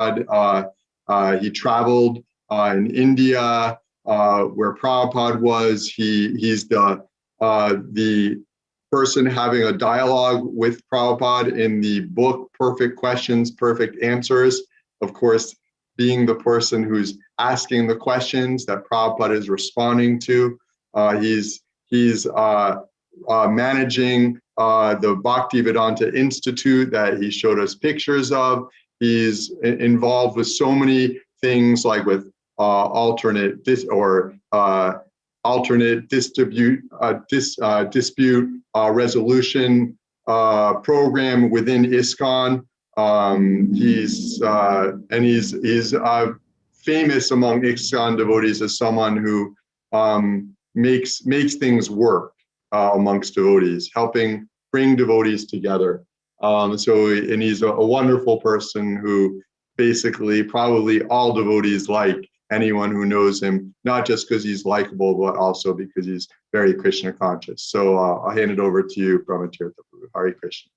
He traveled in India, where Prabhupada was. He's the person having a dialogue with Prabhupada in the book Perfect Questions, Perfect Answers. Of course, being the person who's asking the questions that Prabhupada is responding to. He's managing the Bhaktivedanta Institute that he showed us pictures of. He's involved with so many things, like with alternate dispute resolution program within ISKCON. He's famous among ISKCON devotees as someone who makes things work amongst devotees, helping bring devotees together. And he's a wonderful person who basically probably all devotees like anyone who knows him, not just because he's likable, but also because he's very Krishna conscious. So I'll hand it over to you, Brahmatirtha Prabhu. Hare Krishna.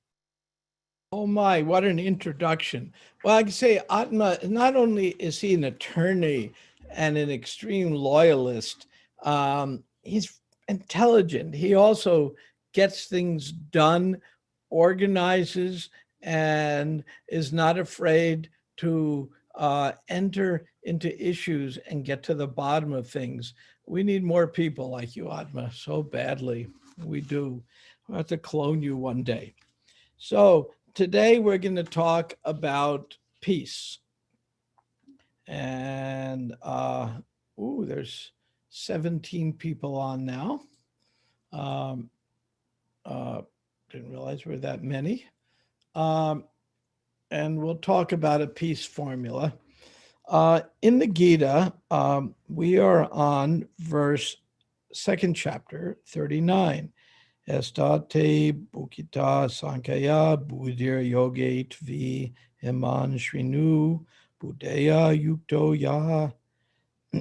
Oh my, what an introduction. Well, I can say Atma, not only is he an attorney and an extreme loyalist, he's intelligent. He also gets things done, organizes, and is not afraid to enter into issues and get to the bottom of things. We need more people like you, Atma, so badly. We do. We'll have to clone you one day. So today we're going to talk about peace. And there's 17 people on now. Didn't realize we're that many. And we'll talk about a peace formula. In the Gita, we are on verse 2nd chapter, 39. Estate bukita sankaya budir yoge tvi iman shrinu budeya yukto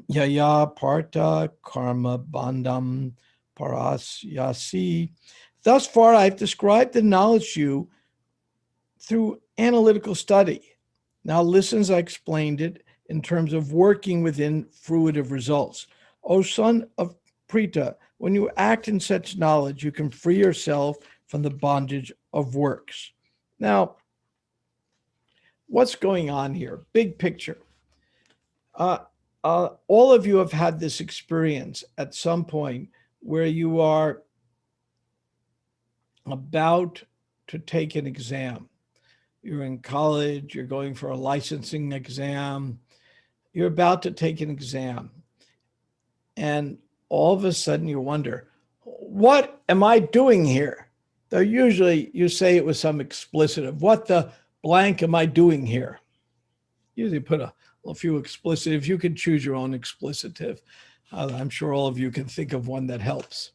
yaya parta karma bandam parasyasi. Thus far, I've described the knowledge to you through analytical study. Now listen as I explained it in terms of working within fruitive results. O son of Prita, when you act in such knowledge, you can free yourself from the bondage of works. Now, what's going on here? Big picture. All of you have had this experience at some point where you are about to take an exam. You're in college, you're going for a licensing exam, you're about to take an exam. And all of a sudden you wonder, what am I doing here? Though usually you say it with some explicitive, what the blank am I doing here? Usually put a few explicitives. You can choose your own explicitive. I'm sure all of you can think of one that helps.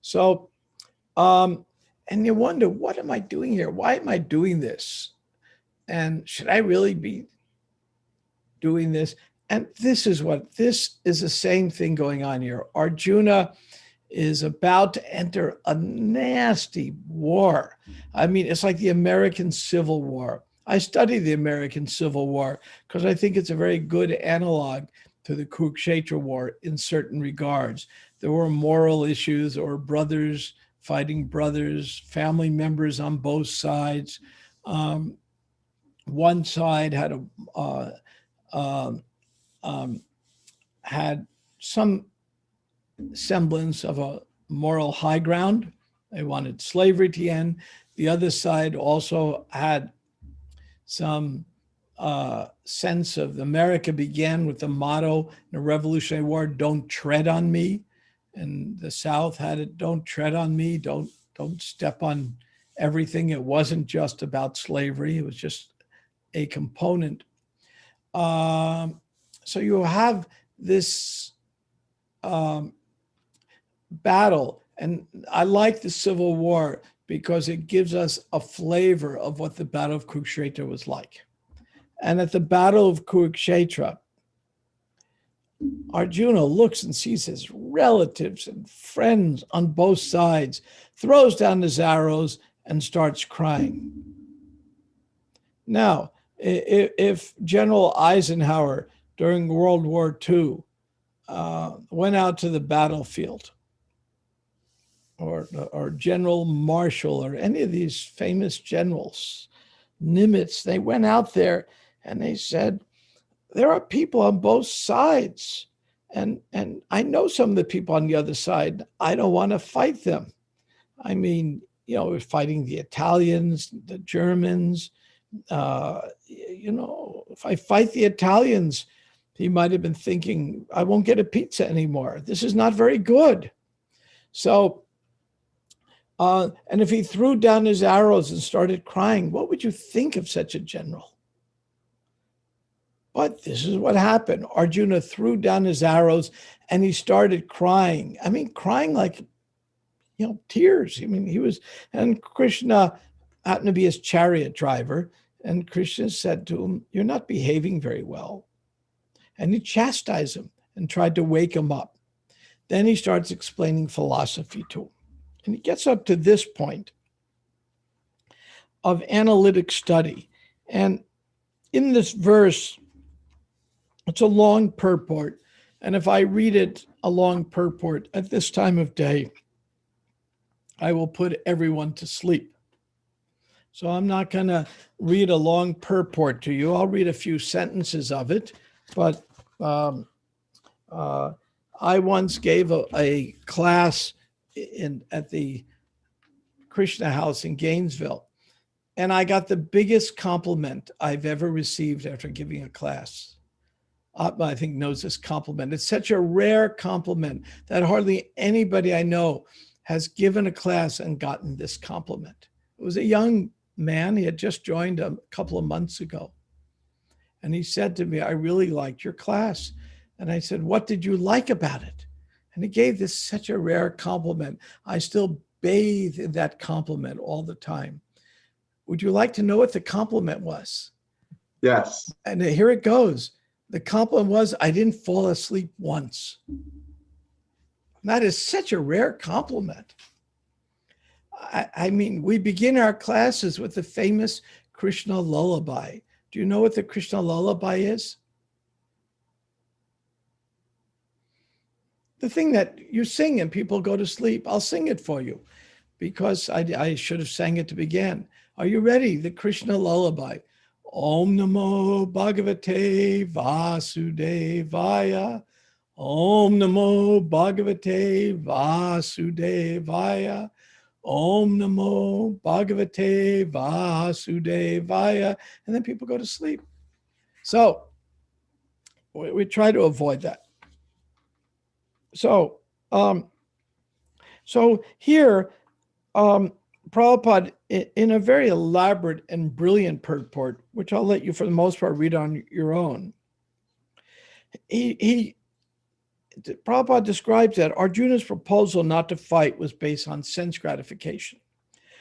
So, and you wonder, what am I doing here? Why am I doing this? And should I really be doing this? And this is the same thing going on here. Arjuna is about to enter a nasty war. I mean, it's like the American Civil War. I study the American Civil War because I think it's a very good analog to the Kurukshetra War in certain regards. There were moral issues or brothers fighting brothers, family members on both sides. One side had had some semblance of a moral high ground. They wanted slavery to end. The other side also had some sense of America began with the motto in the Revolutionary War, "Don't tread on me." And the South had it, "Don't tread on me, don't step on everything." It wasn't just about slavery, it was just a component. So you have this battle, and I like the Civil War because it gives us a flavor of what the Battle of Kurukshetra was like. And at the Battle of Kurukshetra, Arjuna looks and sees his relatives and friends on both sides, throws down his arrows and starts crying. Now, If General Eisenhower during World War II went out to the battlefield, or General Marshall, or any of these famous generals, Nimitz, they went out there and they said, there are people on both sides. And I know some of the people on the other side. I don't want to fight them. I mean, we're fighting the Italians, the Germans. If I fight the Italians, he might have been thinking, I won't get a pizza anymore. This is not very good. So, and if he threw down his arrows and started crying, what would you think of such a general? But this is what happened. Arjuna threw down his arrows and he started crying. I mean, crying like, tears. I mean, and Krishna happened to be his chariot driver. And Krishna said to him, you're not behaving very well. And he chastised him and tried to wake him up. Then he starts explaining philosophy to him. And he gets up to this point of analytic study. And in this verse, it's a long purport. And if I read it a long purport at this time of day, I will put everyone to sleep. So I'm not going to read a long purport to you. I'll read a few sentences of it. But I once gave a class at the Krishna House in Gainesville, and I got the biggest compliment I've ever received after giving a class. I think knows this compliment. It's such a rare compliment that hardly anybody I know has given a class and gotten this compliment. It was a young man. He had just joined a couple of months ago. And he said to me, I really liked your class. And I said, what did you like about it? And he gave this such a rare compliment. I still bathe in that compliment all the time. Would you like to know what the compliment was? Yes. And here it goes. The compliment was, I didn't fall asleep once. And that is such a rare compliment. I mean, we begin our classes with the famous Krishna lullaby. Do you know what the Krishna lullaby is? The thing that you sing and people go to sleep. I'll sing it for you because I should have sang it to begin. Are you ready? The Krishna lullaby. Om Namo Bhagavate Vasudevaya. Om Namo Bhagavate Vasudevaya. Om Namo Bhagavate Vasudevaya. And then people go to sleep. So we try to avoid that. So here, Prabhupada, in a very elaborate and brilliant purport, which I'll let you for the most part read on your own, Prabhupada describes that Arjuna's proposal not to fight was based on sense gratification.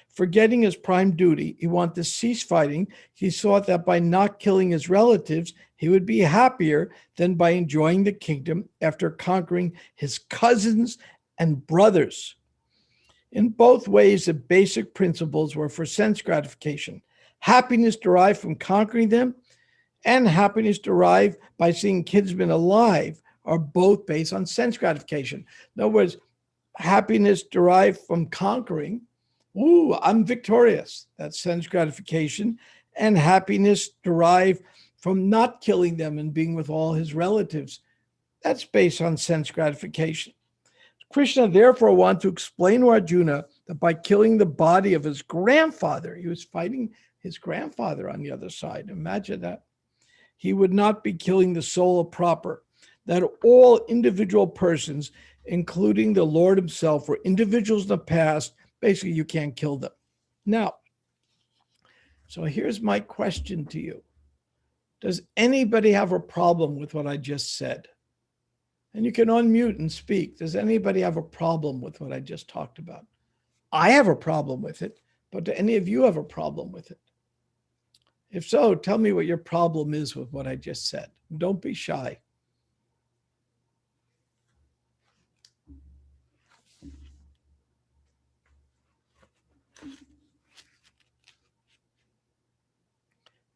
Forgetting his prime duty, he wanted to cease fighting. He thought that by not killing his relatives, he would be happier than by enjoying the kingdom after conquering his cousins and brothers. In both ways, the basic principles were for sense gratification. Happiness derived from conquering them and happiness derived by seeing kinsmen alive are both based on sense gratification. In other words, happiness derived from conquering, ooh, I'm victorious. That's sense gratification. And happiness derived from not killing them and being with all his relatives. That's based on sense gratification. Krishna therefore wanted to explain to Arjuna that by killing the body of his grandfather, he was fighting his grandfather on the other side. Imagine that. He would not be killing the soul proper, that all individual persons, including the Lord himself, were individuals in the past. Basically, you can't kill them. Now, so here's my question to you. Does anybody have a problem with what I just said? And you can unmute and speak. Does anybody have a problem with what I just talked about? I have a problem with it, but do any of you have a problem with it? If so, tell me what your problem is with what I just said. Don't be shy.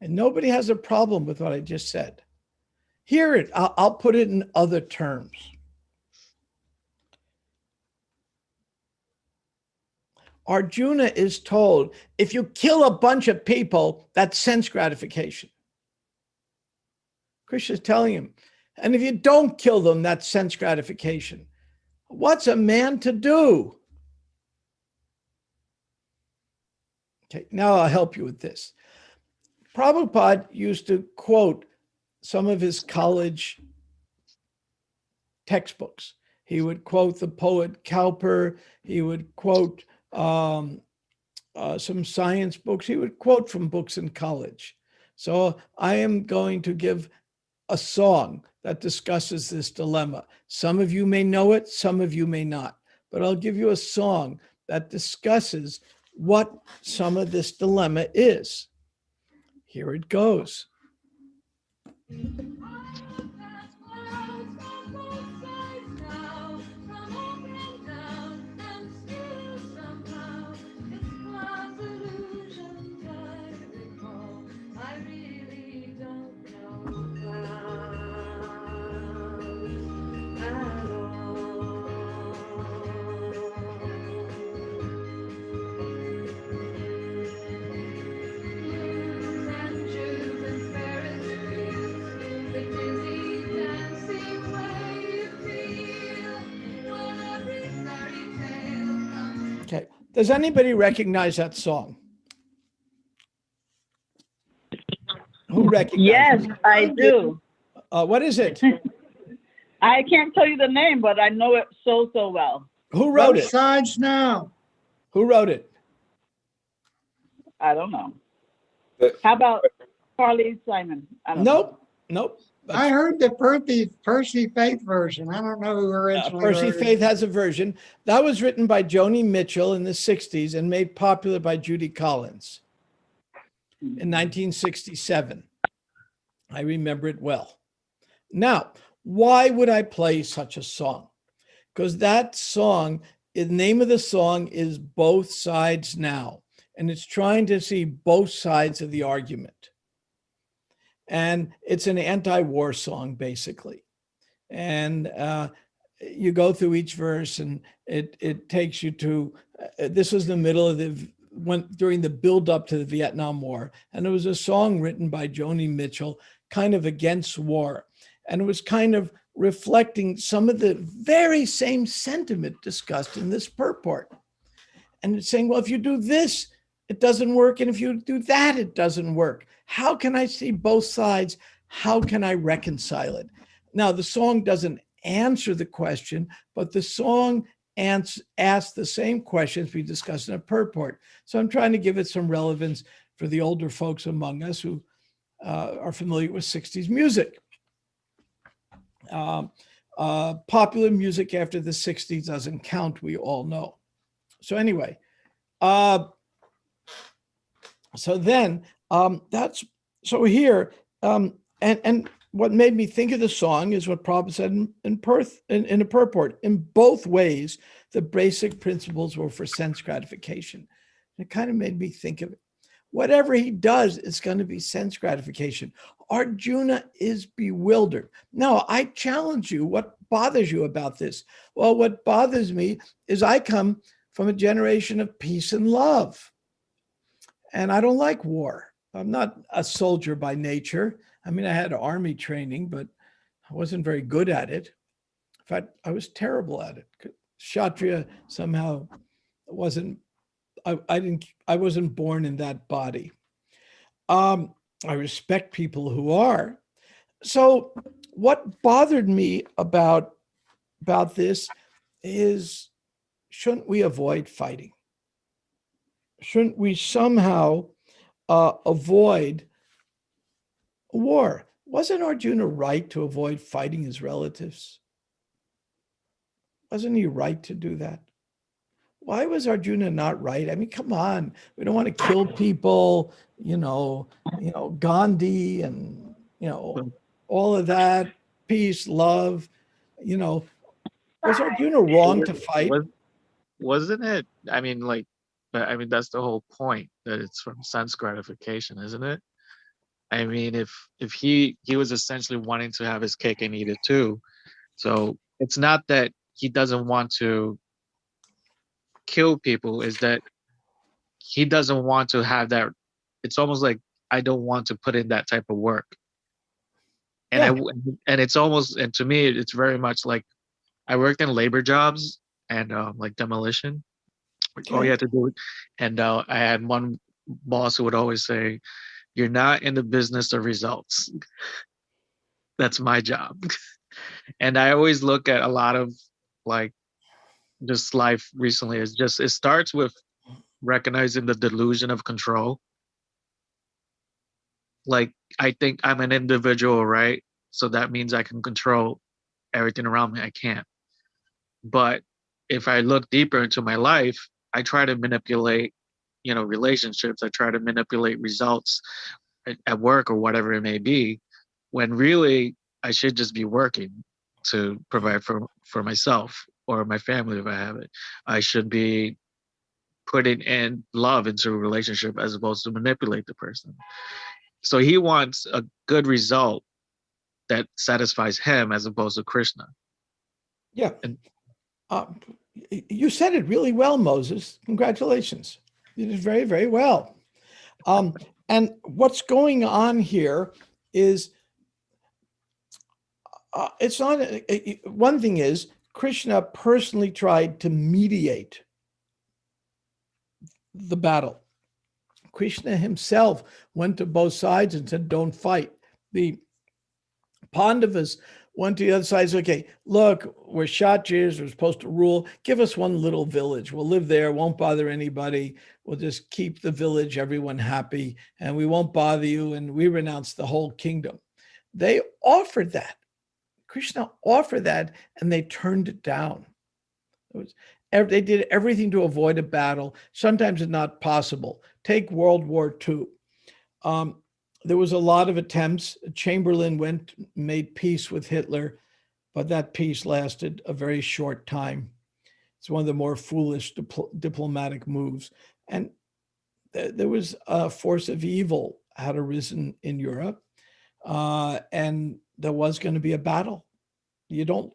And nobody has a problem with what I just said. Hear it. I'll put it in other terms. Arjuna is told, if you kill a bunch of people, that's sense gratification. Krishna's telling him, and if you don't kill them, that's sense gratification. What's a man to do? Okay, now I'll help you with this. Prabhupada used to quote some of his college textbooks. He would quote the poet Cowper. He would quote some science books. He would quote from books in college. So I am going to give a song that discusses this dilemma. Some of you may know it, some of you may not, but I'll give you a song that discusses what some of this dilemma is. Here it goes. Okay. Does anybody recognize that song? Who recognizes? Yes, I do. What is it? I can't tell you the name, but I know it so well. Who wrote Both it? sides now. Who wrote it? I don't know. How about Carly Simon? I don't Nope. Nope. I heard the Percy Faith version. I don't know who originally Percy wrote it. Faith has a version. That was written by Joni Mitchell in the 60s and made popular by Judy Collins in 1967. I remember it well. Now, why would I play such a song? Because that song, the name of the song is Both Sides Now, and it's trying to see both sides of the argument. And it's an anti-war song, basically. And you go through each verse, and it takes you to, this was the middle of during the build-up to the Vietnam War. And it was a song written by Joni Mitchell, kind of against war. And it was kind of reflecting some of the very same sentiment discussed in this purport. And it's saying, well, if you do this, it doesn't work. And if you do that, it doesn't work. How can I see both sides? How can I reconcile it? Now, the song doesn't answer the question, but the song asks the same questions we discussed in a purport. So I'm trying to give it some relevance for the older folks among us who are familiar with 60s music. Popular music after the 60s doesn't count, we all know. So anyway, so then so here, and what made me think of the song is what Prabhupada said in a purport. In both ways, the basic principles were for sense gratification. It kind of made me think of it. Whatever he does is going to be sense gratification. Arjuna is bewildered. Now, I challenge you, what bothers you about this? Well, what bothers me is I come from a generation of peace and love. And I don't like war. I'm not a soldier by nature. I mean, I had army training, but I wasn't very good at it. In fact, I was terrible at it. Kshatriya somehow wasn't, I wasn't born in that body. I respect people who are. So what bothered me about this is, shouldn't we avoid fighting? Shouldn't we somehow avoid war? Wasn't Arjuna right to avoid fighting his relatives? Wasn't he right to do that? Why was Arjuna not right? I mean, come on, we don't want to kill people, Gandhi and, all of that, peace, love, was Arjuna wrong to fight? Wasn't it? I mean, that's the whole point, that it's from sense gratification, isn't it? I mean, if he was essentially wanting to have his cake and eat it too. So it's not that he doesn't want to kill people, is that he doesn't want to have that. It's almost like, I don't want to put in that type of work. And Yeah. and it's almost, and to me it's very much like, I worked in labor jobs and like demolition. All you Okay. had to do, and I had one boss who would always say, "You're not in the business of results. That's my job." And I always look at a lot of, like, just life recently is just, it starts with recognizing the delusion of control. Like, I think I'm an individual, right? So that means I can control everything around me. I can't. But if I look deeper into my life, I try to manipulate, relationships. I try to manipulate results at work or whatever it may be, when really I should just be working to provide for myself or my family if I have it. I should be putting in love into a relationship as opposed to manipulate the person. So he wants a good result that satisfies him as opposed to Krishna. Yeah. And Uh, you said it really well, Moses. Congratulations. You did very, very well. And what's going on here is it's not, one thing is Krishna personally tried to mediate the battle. Krishna himself went to both sides and said, don't fight. The Pandavas went to the other side and said, okay, look, we're Kshatriyas, we're supposed to rule. Give us one little village. We'll live there, won't bother anybody. We'll just keep the village, everyone happy, and we won't bother you. And we renounce the whole kingdom. They offered that. Krishna offered that, and they turned it down. They did everything to avoid a battle. Sometimes it's not possible. Take World War II. There was a lot of attempts. Chamberlain made peace with Hitler, but that peace lasted a very short time. It's one of the more foolish diplomatic moves. And there was a force of evil had arisen in Europe, and there was going to be a battle. We don't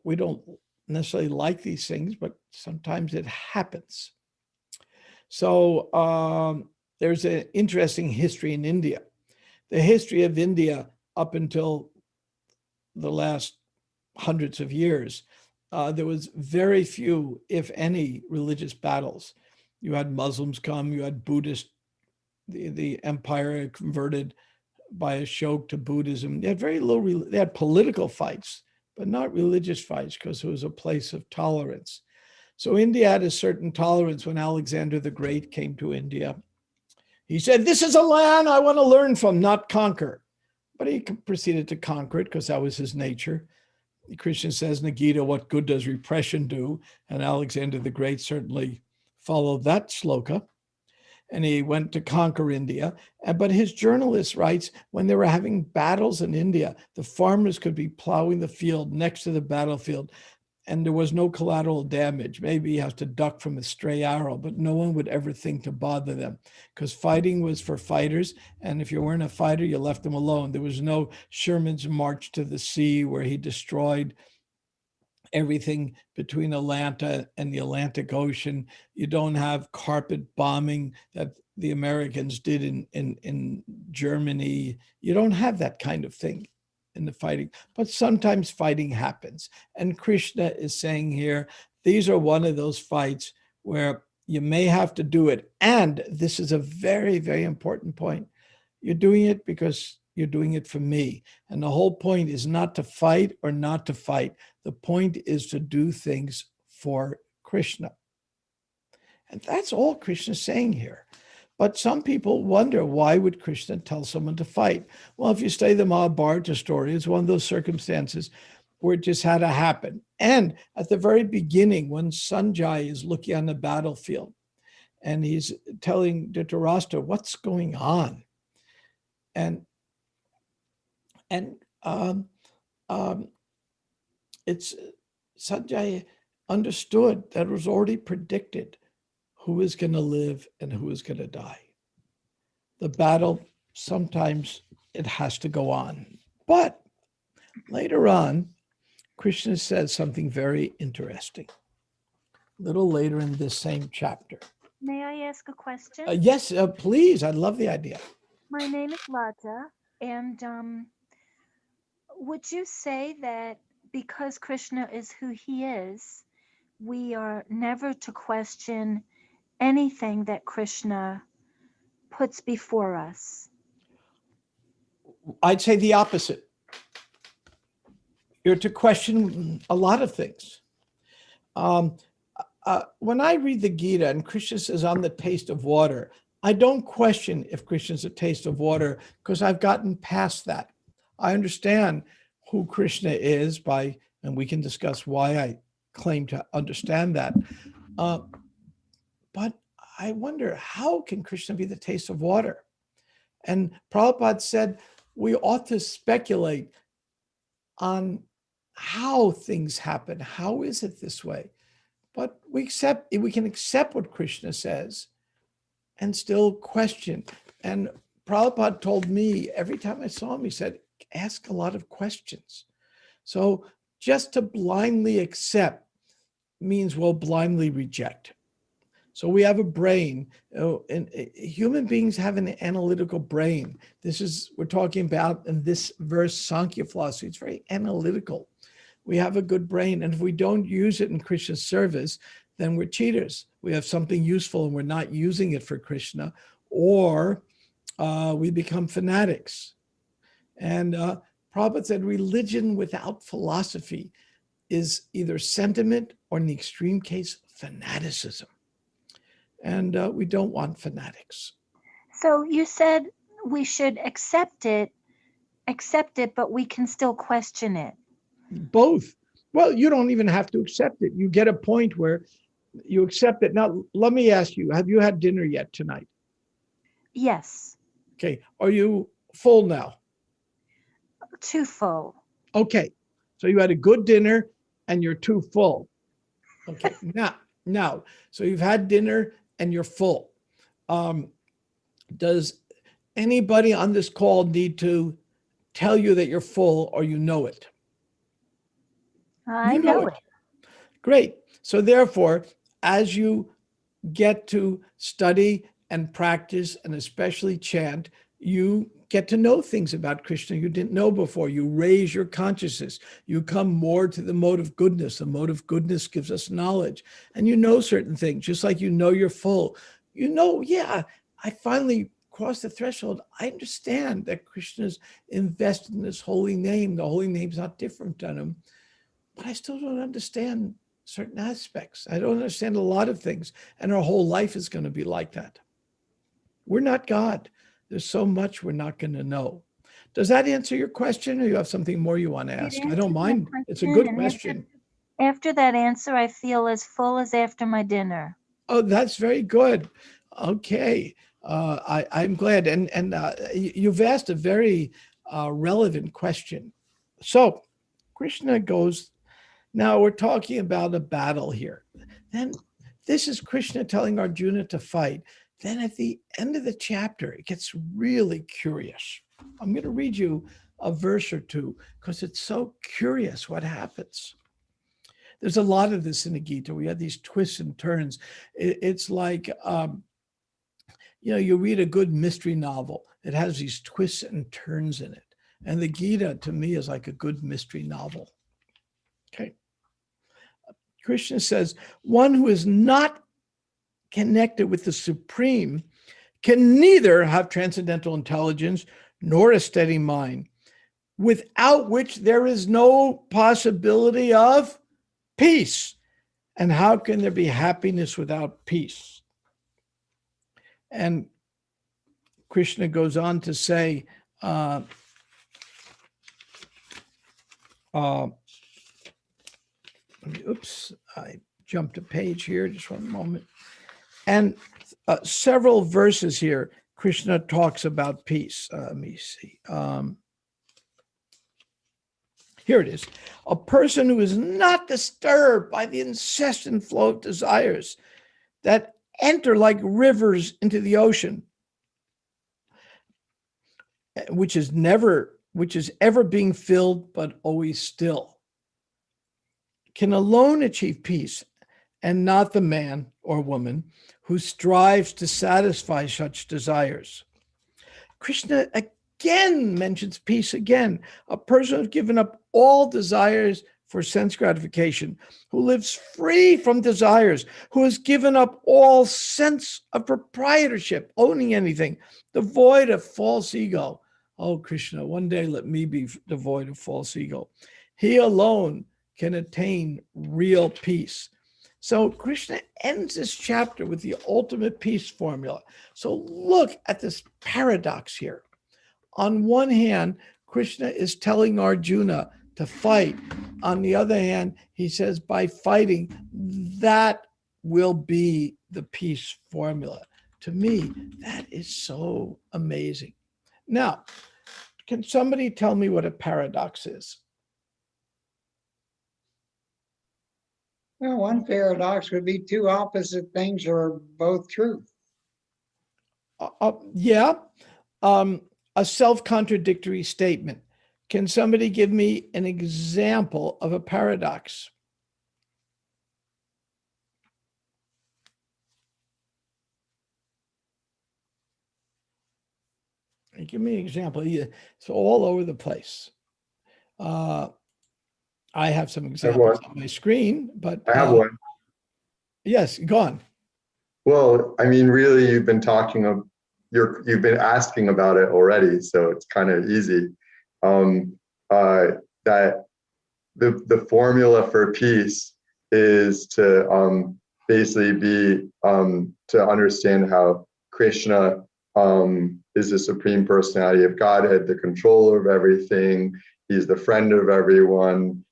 necessarily like these things, but sometimes it happens. So there's an interesting history in India. The history of India up until the last hundreds of years, there was very few, if any, religious battles. You had Muslims come, you had Buddhist, the empire converted by Ashoka to Buddhism. They had very little, they had political fights, but not religious fights because it was a place of tolerance. So India had a certain tolerance when Alexander the Great came to India. He said, this is a land I want to learn from, not conquer. But he proceeded to conquer it because that was his nature. Krishna says in the Gita, what good does repression do? And Alexander the Great certainly followed that sloka. And he went to conquer India. But his journalist writes, when they were having battles in India, the farmers could be plowing the field next to the battlefield, and there was no collateral damage. Maybe he has to duck from a stray arrow, but no one would ever think to bother them because fighting was for fighters. And if you weren't a fighter, you left them alone. There was no Sherman's march to the sea where he destroyed everything between Atlanta and the Atlantic Ocean. You don't have carpet bombing that the Americans did in Germany. You don't have that kind of thing in the fighting, but sometimes fighting happens. And Krishna is saying here, these are one of those fights where you may have to do it. And this is a very, very important point. You're doing it because you're doing it for me. And the whole point is not to fight or not to fight. The point is to do things for Krishna. And that's all Krishna's saying here. But some people wonder, why would Krishna tell someone to fight? Well, if you study the Mahabharata story, it's one of those circumstances where it just had to happen. And at the very beginning, when Sanjay is looking on the battlefield and he's telling Dhritarashtra what's going on, and it's Sanjay understood that it was already predicted who is going to live and who is going to die. The battle sometimes it has to go on. But later on, Krishna says something very interesting. A little later in this same chapter. May I ask a question? Yes, please. I love the idea. My name is Lata, and would you say that because Krishna is who he is, we are never to question anything that Krishna puts before us? I'd say the opposite. You're to question a lot of things. When I read the Gita and Krishna says, I'm the taste of water, I don't question if Krishna's a taste of water because I've gotten past that. I understand who Krishna is and we can discuss why I claim to understand that. But I wonder, how can Krishna be the taste of water? And Prabhupada said, we ought to speculate on how things happen. How is it this way? But we can accept what Krishna says and still question. And Prabhupada told me every time I saw him, he said, ask a lot of questions. So just to blindly accept means we'll blindly reject. So we have a brain, and human beings have an analytical brain. We're talking about in this verse, Sankhya philosophy. It's very analytical. We have a good brain. And if we don't use it in Krishna's service, then we're cheaters. We have something useful and we're not using it for Krishna, or we become fanatics. And Prabhupada said religion without philosophy is either sentiment or, in the extreme case, fanaticism. And we don't want fanatics. So you said we should accept it, but we can still question it. Both. Well, you don't even have to accept it. You get a point where you accept it. Now, let me ask you, have you had dinner yet tonight? Yes. Okay. Are you full now? Too full. Okay. So you had a good dinner and you're too full. Okay. Now, so you've had dinner and you're full. Does anybody on this call need to tell you that you're full, or you know it? I know it. Great. So therefore, as you get to study and practice and especially chant, you get to know things about Krishna you didn't know before. You raise your consciousness. You come more to the mode of goodness. The mode of goodness gives us knowledge. And you know certain things, just like you know you're full. You know, yeah, I finally crossed the threshold. I understand that Krishna's invested in this holy name. The holy name's not different than him. But I still don't understand certain aspects. I don't understand a lot of things. And our whole life is going to be like that. We're not God. There's so much we're not going to know. Does that answer your question, or you have something more you want to ask? I don't mind. It's a good question. After that answer, I feel as full as after my dinner. Oh, that's very good. Okay. I'm glad. And you've asked a very relevant question. So Krishna goes, now we're talking about a battle here. Then this is Krishna telling Arjuna to fight. Then at the end of the chapter, it gets really curious. I'm going to read you a verse or two because it's so curious what happens. There's a lot of this in the Gita. We have these twists and turns. It's like, you read a good mystery novel. It has these twists and turns in it. And the Gita, to me, is like a good mystery novel. Okay. Krishna says, one who is not connected with the Supreme can neither have transcendental intelligence nor a steady mind, without which there is no possibility of peace. And how can there be happiness without peace? And Krishna goes on to say, oops, I jumped a page here, just one moment. And several verses here, Krishna talks about peace. Let me see. Here it is. A person who is not disturbed by the incessant flow of desires that enter like rivers into the ocean, which is ever being filled, but always still, can alone achieve peace, and not the man or woman who strives to satisfy such desires. Krishna again mentions peace again. A person who's given up all desires for sense gratification, who lives free from desires, who has given up all sense of proprietorship, owning anything, devoid of false ego. Oh, Krishna, one day let me be devoid of false ego. He alone can attain real peace. So Krishna ends this chapter with the ultimate peace formula. So look at this paradox here. On one hand, Krishna is telling Arjuna to fight. On the other hand, he says by fighting, that will be the peace formula. To me, that is so amazing. Now, can somebody tell me what a paradox is? Well, one paradox would be two opposite things are both true. Yeah, a self-contradictory statement. Can somebody give me an example of a paradox? Give me an example. It's all over the place. I have some examples on my screen, but I have one. Yes, go on. Well, I mean, really, you've been asking about it already, so it's kind of easy. That the formula for peace is to basically be to understand how Krishna is the supreme personality of Godhead, the controller of everything. He's the friend of everyone,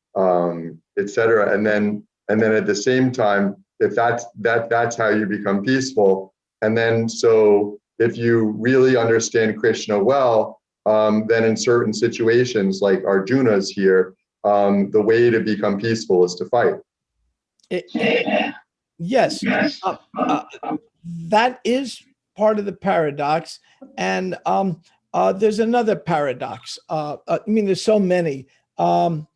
etc. And then at the same time, if that's how you become peaceful. And then so if you really understand Krishna well, then in certain situations like Arjuna's here, the way to become peaceful is to fight. Yes, that is part of the paradox. And there's another paradox. I mean, there's so many. Here,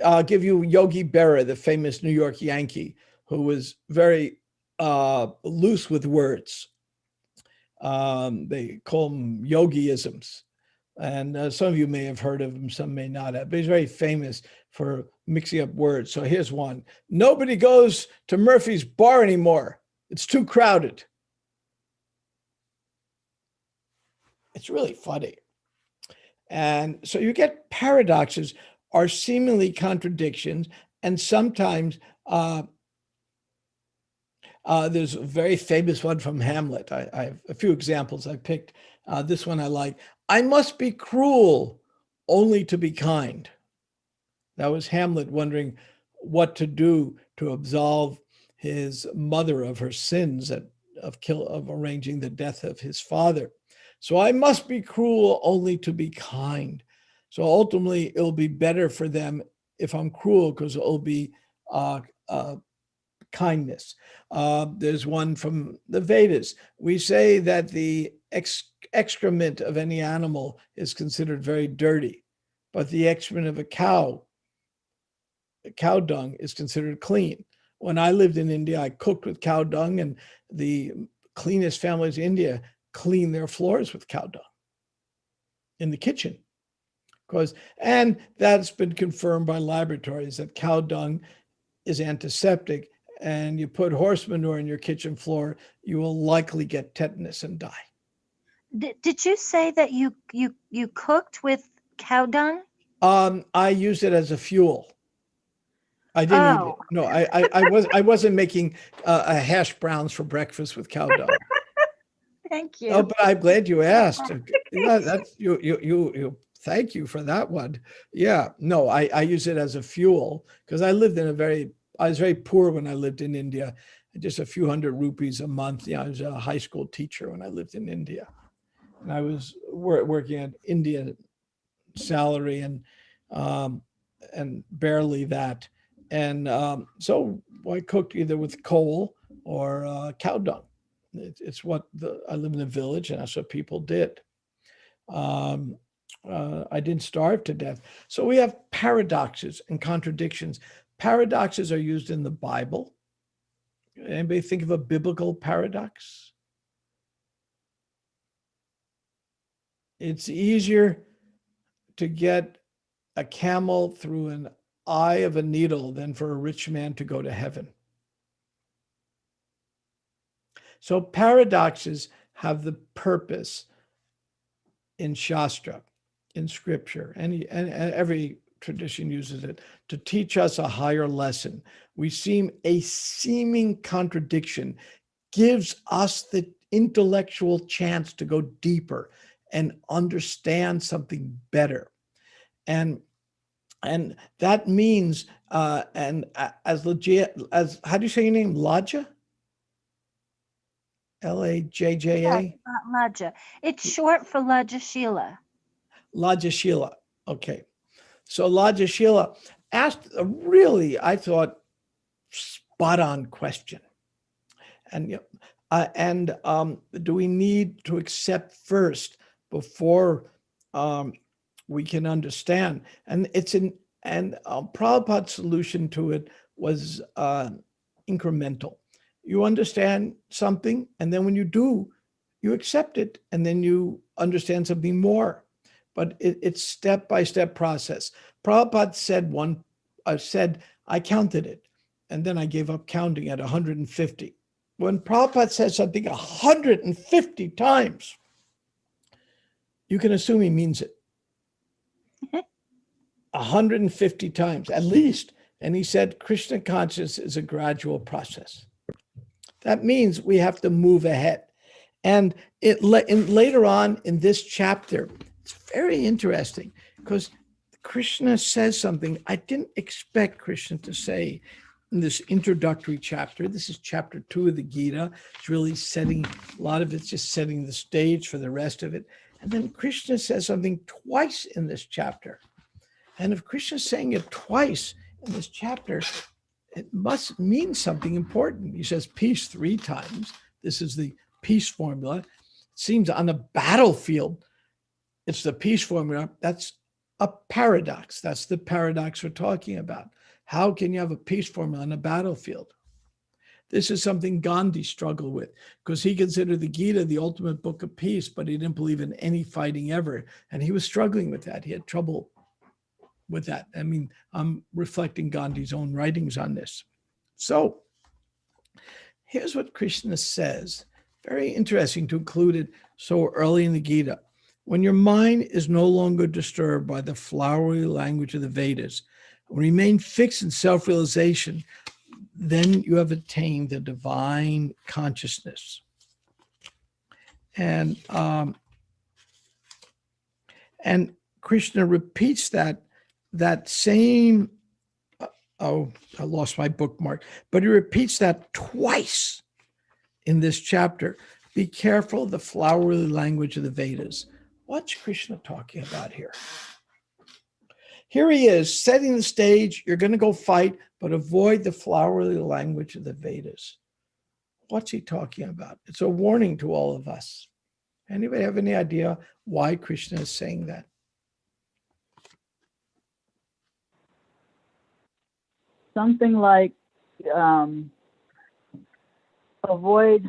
I'll give you Yogi Berra, the famous New York Yankee, who was very loose with words. They call them yogiisms. And some of you may have heard of him, some may not have, but he's very famous for mixing up words. So here's one. Nobody goes to Murphy's bar anymore. It's too crowded. It's really funny. And so you get paradoxes are seemingly contradictions. And sometimes there's a very famous one from Hamlet. I have a few examples I picked. This one I like. I must be cruel only to be kind. That was Hamlet wondering what to do to absolve his mother of her sins of arranging the death of his father. So I must be cruel only to be kind. So ultimately, it'll be better for them if I'm cruel because it'll be kindness. There's one from the Vedas. We say that the excrement of any animal is considered very dirty, but the excrement of a cow dung is considered clean. When I lived in India, I cooked with cow dung, and the cleanest families in India clean their floors with cow dung in the kitchen. And that's been confirmed by laboratories that cow dung is antiseptic, and you put horse manure in your kitchen floor, you will likely get tetanus and die. Did you say that you cooked with cow dung? I use it as a fuel. I didn't eat it. No, I wasn't making a hash browns for breakfast with cow dung. Thank you. Oh, but I'm glad you asked. Yeah, that's you. Thank you for that one. Yeah, no, I use it as a fuel because I was very poor when I lived in India, just a few hundred rupees a month. Yeah, I was a high school teacher when I lived in India, and I was working at Indian salary and barely that. And so I cooked either with coal or cow dung. It's what I live in a village, and that's what people did. I didn't starve to death. So we have paradoxes and contradictions. Paradoxes are used in the Bible. Anybody think of a biblical paradox? It's easier to get a camel through an eye of a needle than for a rich man to go to heaven. So paradoxes have the purpose in Shastra, in scripture, and every tradition uses it to teach us a higher lesson. A seeming contradiction gives us the intellectual chance to go deeper and understand something better. And that means, as how do you say your name? Lajja? Lajja? Lajja. It's short for Lajashila. Lajashila. Okay. So Lajashila asked a really, I thought, spot on question. And do we need to accept first before we can understand? And Prabhupada's solution to it was incremental. You understand something, and then when you do, you accept it, and then you understand something more. But it's step-by-step process. Prabhupada said, I counted it, and then I gave up counting at 150. When Prabhupada says something 150 times, you can assume he means it. 150 times, at least. And he said, Krishna consciousness is a gradual process. That means we have to move ahead. And later on in this chapter, it's very interesting because Krishna says something I didn't expect Krishna to say in this introductory chapter. This is chapter 2 of the Gita. It's really a lot of it's just setting the stage for the rest of it. And then Krishna says something twice in this chapter. And if Krishna's saying it twice in this chapter, it must mean something important. He says peace 3 times. This is the peace formula. It seems on the battlefield, it's the peace formula. That's a paradox. That's the paradox we're talking about. How can you have a peace formula on a battlefield? This is something Gandhi struggled with because he considered the Gita the ultimate book of peace, but he didn't believe in any fighting ever. And he was struggling with that. He had trouble with that. I mean, I'm reflecting Gandhi's own writings on this. So here's what Krishna says. Very interesting to include it so early in the Gita. When your mind is no longer disturbed by the flowery language of the Vedas, remain fixed in self-realization, then you have attained the divine consciousness. And Krishna repeats that same, I lost my bookmark, but he repeats that twice in this chapter. Be careful of the flowery language of the Vedas. What's Krishna talking about here? Here he is setting the stage. You're going to go fight, but avoid the flowery language of the Vedas. What's he talking about? It's a warning to all of us. Anybody have any idea why Krishna is saying that? Something like avoid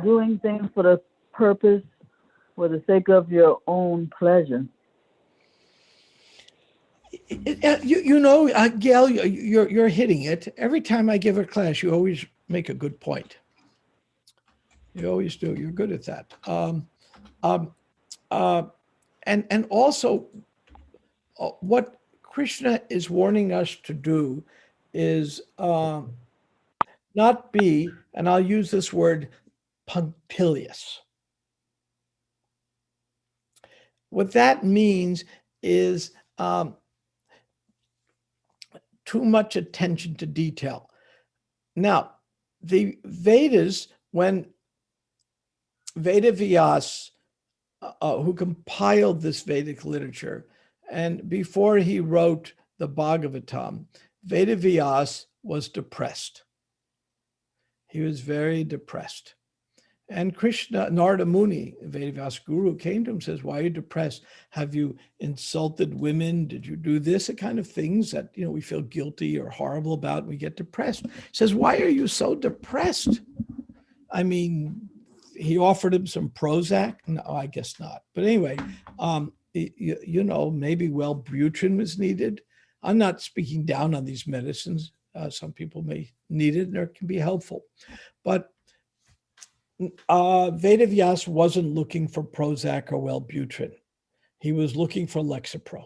doing things for the purpose, for the sake of your own pleasure. Gail, you're hitting it. Every time I give a class, you always make a good point. You always do. You're good at that. And also, what Krishna is warning us to do is not be, and I'll use this word, punctilious. What that means is too much attention to detail. Now, the Vedas, when Vedavyas, who compiled this Vedic literature, and before he wrote the Bhagavatam, Vedavyas was depressed. He was very depressed. And Krishna, Narada Muni, Vedavyas guru, came to him and says, why are you depressed? Have you insulted women? Did you do this? The kind of things that, we feel guilty or horrible about, and we get depressed. He says, why are you so depressed? I mean, he offered him some Prozac. No, I guess not. But anyway, maybe Wellbutrin was needed. I'm not speaking down on these medicines. Some people may need it and it can be helpful. But Vedavyas wasn't looking for Prozac or Wellbutrin. He was looking for Lexapro.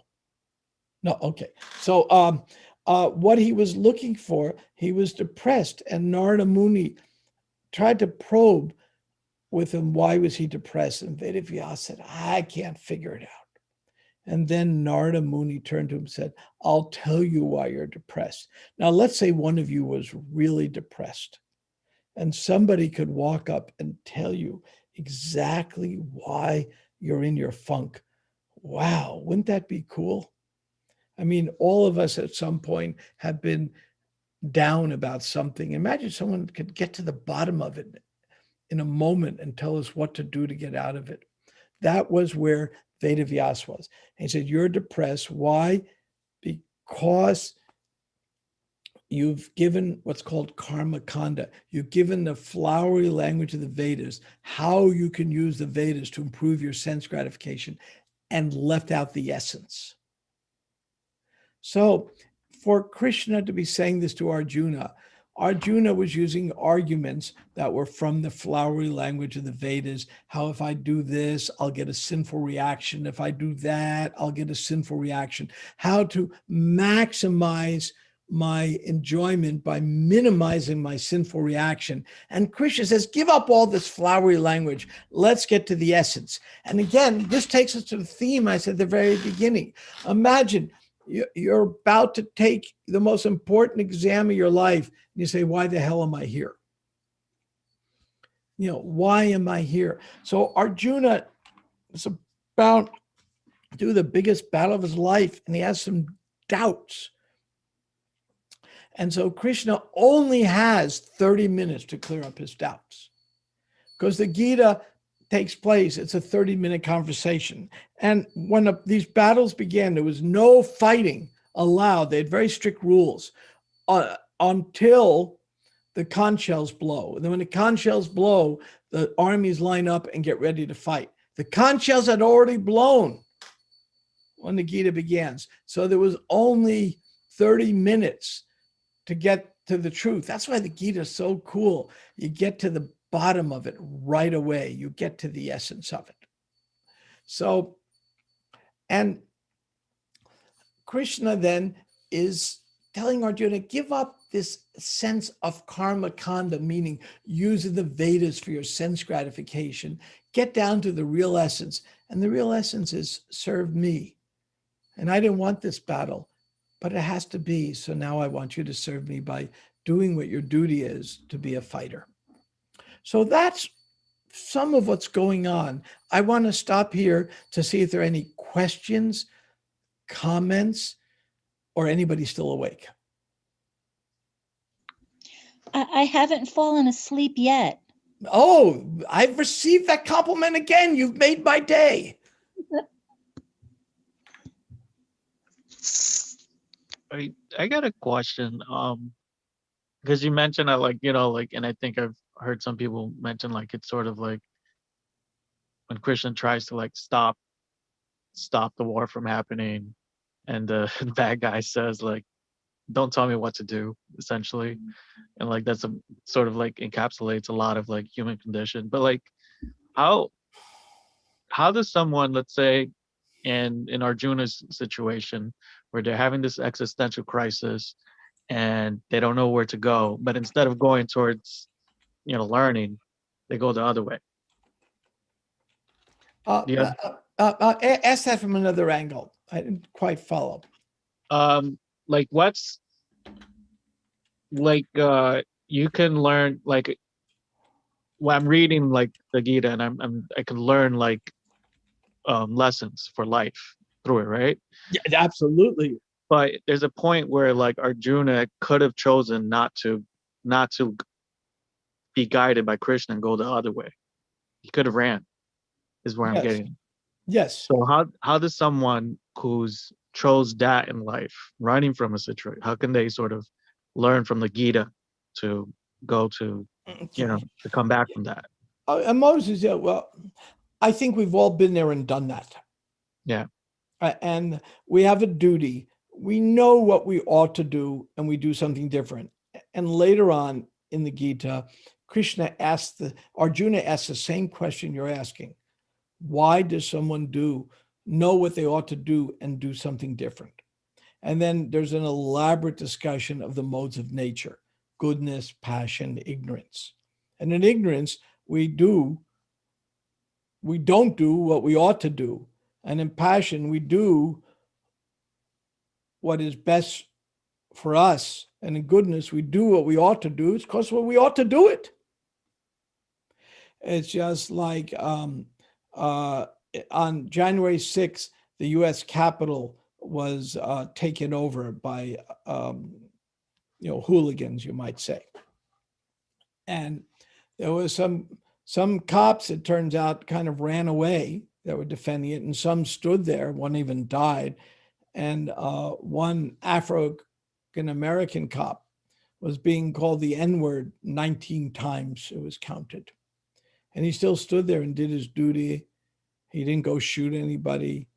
No, okay. So what he was looking for, he was depressed, and Narada Muni tried to probe with him, why was he depressed? And Vedavyas said, I can't figure it out. And then Narada Muni turned to him and said, I'll tell you why you're depressed. Now, let's say one of you was really depressed, and somebody could walk up and tell you exactly why you're in your funk. Wow, wouldn't that be cool? I mean, all of us at some point have been down about something. Imagine someone could get to the bottom of it in a moment and tell us what to do to get out of it. That was where Vedavyas was. And he said, you're depressed. Why? Because you've given what's called karma kanda. You've given the flowery language of the Vedas, how you can use the Vedas to improve your sense gratification, and left out the essence. So for Krishna to be saying this to Arjuna, Arjuna was using arguments that were from the flowery language of the Vedas. How if I do this, I'll get a sinful reaction. If I do that, I'll get a sinful reaction. How to maximize my enjoyment by minimizing my sinful reaction. And Krishna says, give up all this flowery language. Let's get to the essence. And again, this takes us to the theme I said at the very beginning. Imagine you're about to take the most important exam of your life. And you say, why the hell am I here? Why am I here? So Arjuna is about to do the biggest battle of his life, and he has some doubts. And so Krishna only has 30 minutes to clear up his doubts, because the Gita takes place. It's a 30-minute conversation. And when these battles began, there was no fighting allowed. They had very strict rules until the conch shells blow. And then when the conch shells blow, the armies line up and get ready to fight. The conch shells had already blown when the Gita begins. So there was only 30 minutes to get to the truth. That's why the Gita is so cool. You get to the bottom of it right away. You get to the essence of it. So, and Krishna then is telling Arjuna, give up this sense of karma kanda, meaning using the Vedas for your sense gratification. Get down to the real essence. And the real essence is serve me. And I didn't want this battle, but it has to be. So now I want you to serve me by doing what your duty is to be a fighter. So that's some of what's going on. I want to stop here to see if there are any questions, comments, or anybody still awake. I haven't fallen asleep yet. Oh, I've received that compliment again. You've made my day. I got a question. Because you mentioned that, and I think I've heard some people mention it's sort of like when Krishna tries to stop the war from happening, and the bad guy says don't tell me what to do, essentially. And that's a sort of encapsulates a lot of human condition. But how does someone, let's say in Arjuna's situation, where they're having this existential crisis and they don't know where to go, but instead of going towards learning, they go the other way? Ask that from another angle. I didn't quite follow. What's you can learn when I'm reading the Gita, and I can learn lessons for life through it, right? Yeah, absolutely. But there's a point where Arjuna could have chosen not to be guided by Krishna and go the other way. He could have ran, is where I'm Yes. getting. Yes. So how does someone who's chose that in life, running from a situation, how can they sort of learn from the Gita to go to, to come back from that? And Moses, yeah, well, I think we've all been there and done that. Yeah. And we have a duty. We know what we ought to do, and we do something different. And later on in the Gita, Arjuna asks the same question you're asking. Why does someone know what they ought to do and do something different? And then there's an elaborate discussion of the modes of nature: goodness, passion, ignorance. And in ignorance, we don't do what we ought to do. And in passion, we do what is best for us. And in goodness, we do what we ought to do. It's because what we ought to do it. It's just like on January 6th, the U.S. Capitol was taken over by hooligans, you might say. And there was some cops, it turns out, kind of ran away that were defending it, and some stood there. One even died. And one African-American cop was being called the N-word 19 times, it was counted. And he still stood there and did his duty. He didn't go shoot anybody.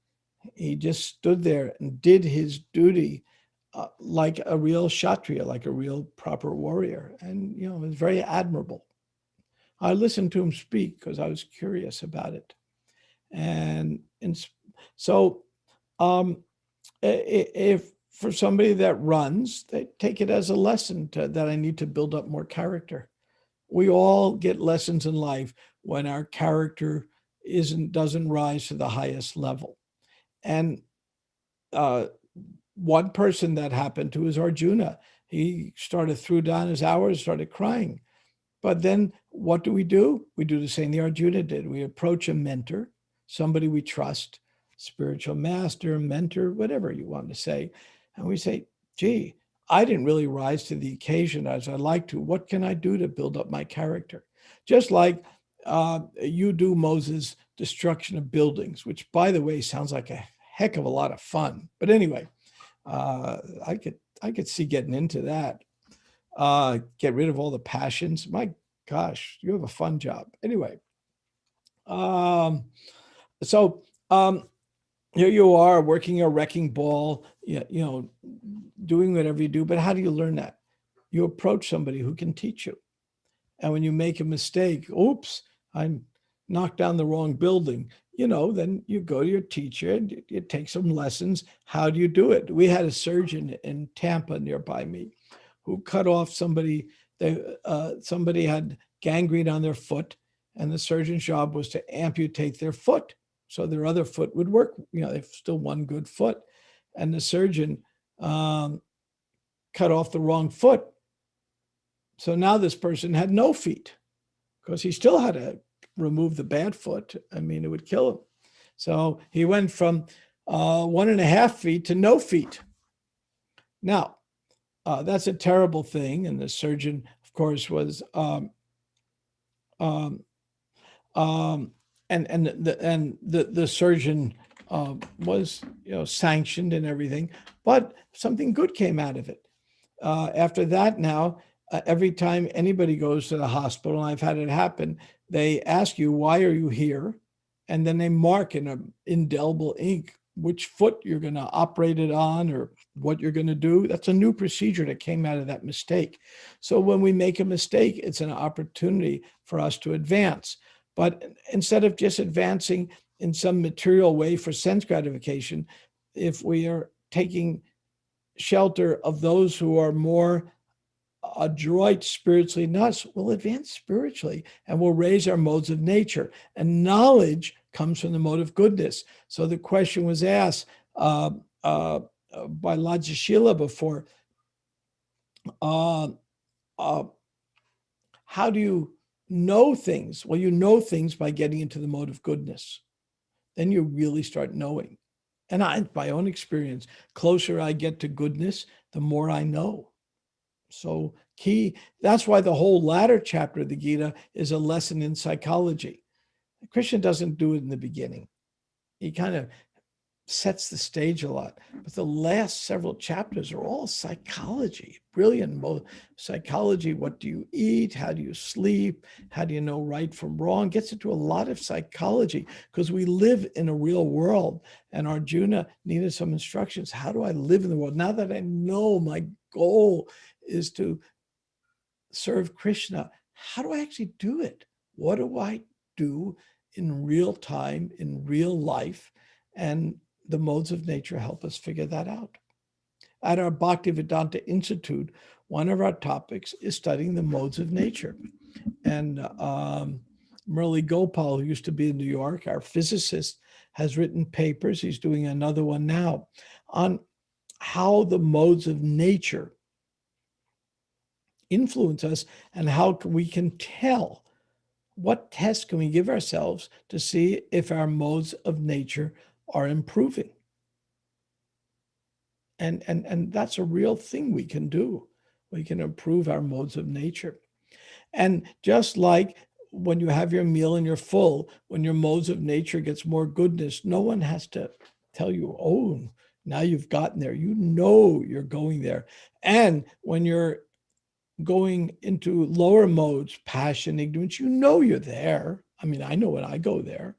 He just stood there and did his duty like a real Kshatriya, like a real proper warrior. And, it was very admirable. I listened to him speak because I was curious about it. And so if for somebody that runs, they take it as a lesson that I need to build up more character. We all get lessons in life when our character doesn't rise to the highest level. And one person that happened to is Arjuna. He threw down his hours, started crying. But then what do? We do the same thing Arjuna did. We approach a mentor, somebody we trust, spiritual master, mentor, whatever you want to say. And we say, gee, I didn't really rise to the occasion as I'd like to. What can I do to build up my character? Just like you do, Moses, destruction of buildings, which, by the way, sounds like a heck of a lot of fun. But anyway, I could see getting into that. Get rid of all the passions. My gosh, you have a fun job. Anyway, so here you are working a wrecking ball, doing whatever you do. But how do you learn that? You approach somebody who can teach you. And when you make a mistake, oops, I knocked down the wrong building, then you go to your teacher and you take some lessons. How do you do it? We had a surgeon in Tampa nearby me who cut off somebody. Somebody had gangrene on their foot, and the surgeon's job was to amputate their foot so their other foot would work. They've still one good foot. And the surgeon cut off the wrong foot. So now this person had no feet because he still had to remove the bad foot. I mean, it would kill him. So he went from 1.5 feet to no feet. Now, that's a terrible thing. And the surgeon, of course, was the surgeon was sanctioned and everything, but something good came out of it. After that, now every time anybody goes to the hospital, and I've had it happen, they ask you, why are you here? And then they mark in an indelible ink which foot you're going to operate it on or what you're going to do. That's a new procedure that came out of that mistake. So when we make a mistake, it's an opportunity for us to advance. But instead of just advancing in some material way for sense gratification, if we are taking shelter of those who are more adroit spiritually than us, we'll advance spiritually and we'll raise our modes of nature. And knowledge comes from the mode of goodness. So the question was asked by Lajashila before, how do you know things? Well, you know things by getting into the mode of goodness. Then you really start knowing. And by own experience, closer I get to goodness, the more I know. So key, that's why the whole latter chapter of the Gita is a lesson in psychology. Krishna doesn't do it in the beginning. He kind of sets the stage a lot, but the last several chapters are all psychology, brilliant psychology. What do you eat? How do you sleep? How do you know right from wrong? Gets into a lot of psychology because we live in a real world, and Arjuna needed some instructions. How do I live in the world? Now that I know my goal is to serve Krishna, how do I actually do it? What do I do in real time, in real life? And the modes of nature help us figure that out. At our Bhaktivedanta Institute, one of our topics is studying the modes of nature. And Murli Gopal, who used to be in New York, our physicist, has written papers, he's doing another one now, on how the modes of nature influence us and how we can tell. What tests can we give ourselves to see if our modes of nature are improving? And that's a real thing we can do. We can improve our modes of nature. And just like when you have your meal and you're full, when your modes of nature gets more goodness, no one has to tell you, oh, now you've gotten there. You know you're going there. And when you're going into lower modes, passion, ignorance, you know you're there. I mean, I know when I go there.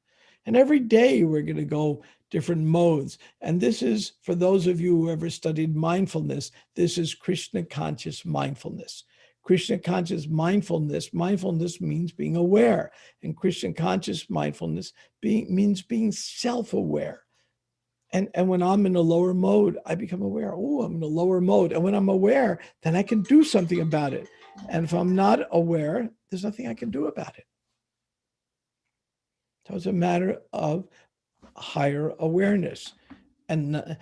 And every day we're going to go different modes. And this is, for those of you who ever studied mindfulness, this is Krishna conscious mindfulness. Krishna conscious mindfulness, mindfulness means being aware. And Krishna conscious mindfulness means being self-aware. And when I'm in a lower mode, I become aware. Oh, I'm in a lower mode. And when I'm aware, then I can do something about it. And if I'm not aware, there's nothing I can do about it. So it's a matter of higher awareness. And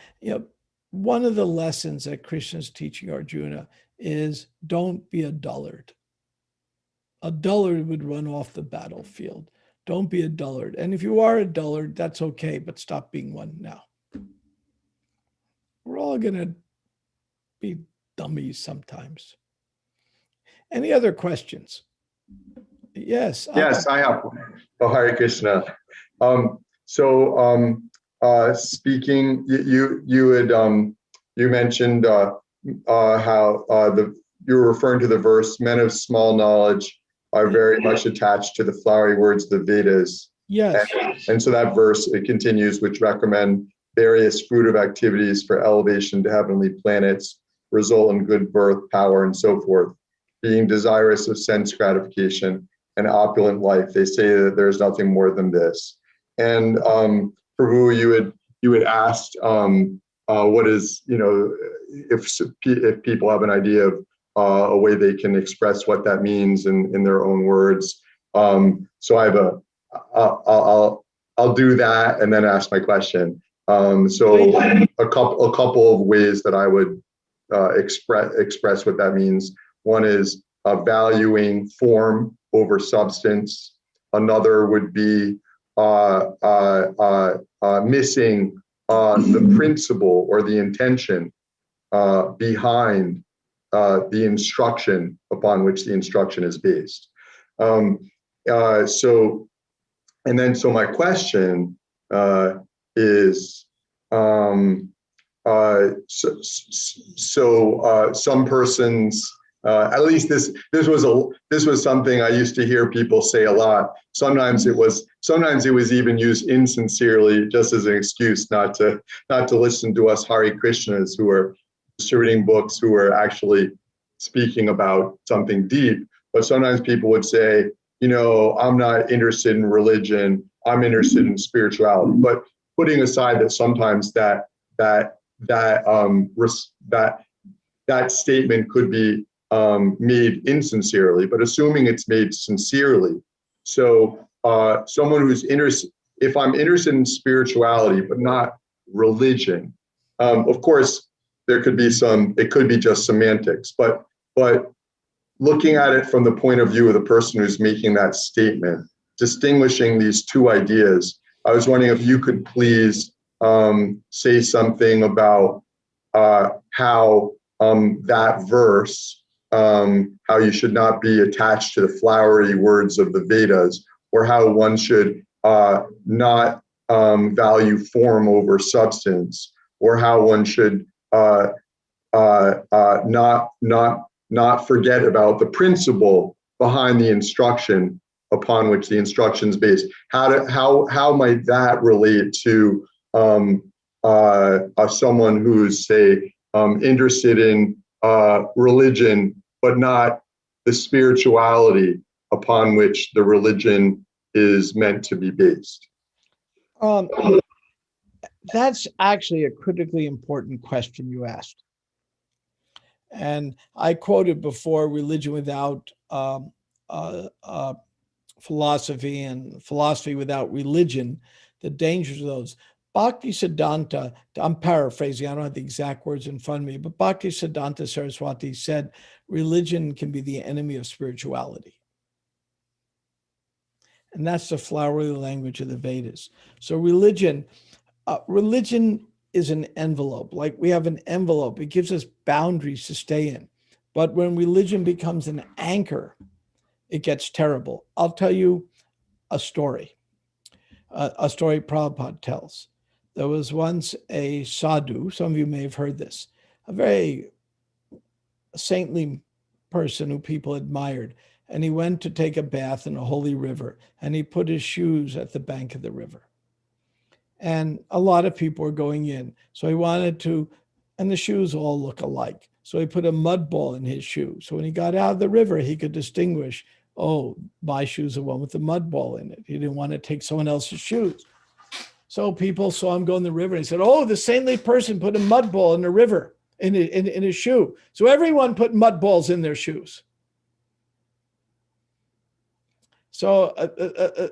one of the lessons that Krishna's teaching Arjuna is don't be a dullard. A dullard would run off the battlefield. Don't be a dullard. And if you are a dullard, that's okay, but stop being one now. We're all going to be dummies sometimes. Any other questions? Yes. Yes, I have one. Oh, Hare Krishna. Speaking, you mentioned how you were referring to the verse, men of small knowledge are very much attached to the flowery words of the Vedas. Yes. And so that verse, it continues, which recommend various fruitive activities for elevation to heavenly planets, result in good birth, power, and so forth. Being desirous of sense gratification and opulent life, they say that there's nothing more than this. And Prabhu, you had asked what is, if people have an idea of a way they can express what that means in their own words. So I have I'll do that and then ask my question. So a couple of ways that I would express what that means. One is valuing form over substance. Another would be missing the principle or the intention behind the instruction upon which the instruction is based. So my question is, some persons, at least this was something I used to hear people say a lot. Sometimes it was even used insincerely, just as an excuse not to listen to us Hare Krishnas who are distributing books, who are actually speaking about something deep. But sometimes people would say, I'm not interested in religion, I'm interested in spirituality. But putting aside that sometimes that statement could be made insincerely, but assuming it's made sincerely. So someone who's interested, if I'm interested in spirituality but not religion, of course there could be it could be just semantics, but looking at it from the point of view of the person who's making that statement, distinguishing these two ideas, I was wondering if you could please say something about how that verse how you should not be attached to the flowery words of the Vedas, or how one should not value form over substance, or how one should not forget about the principle behind the instruction upon which the instruction is based. How might that relate to someone who's, say, interested in religion, but not the spirituality upon which the religion is meant to be based? That's actually a critically important question you asked. And I quoted before, religion without philosophy and philosophy without religion, the dangers of those. Bhaktisiddhanta, I'm paraphrasing, I don't have the exact words in front of me, but Bhaktisiddhanta Saraswati said, religion can be the enemy of spirituality. And that's the flowery language of the Vedas. So religion is an envelope. Like we have an envelope, it gives us boundaries to stay in. But when religion becomes an anchor, it gets terrible. I'll tell you a story Prabhupada tells. There was once a sadhu, some of you may have heard this, a very saintly person who people admired. And he went to take a bath in a holy river, and he put his shoes at the bank of the river. And a lot of people were going in. So he wanted to, and the shoes all look alike. So he put a mud ball in his shoe. So when he got out of the river, he could distinguish, oh, my shoes are the one with the mud ball in it. He didn't want to take someone else's shoes. So people saw him go in the river and he said, oh, the saintly person put a mud ball in the river, in his shoe. So everyone put mud balls in their shoes. So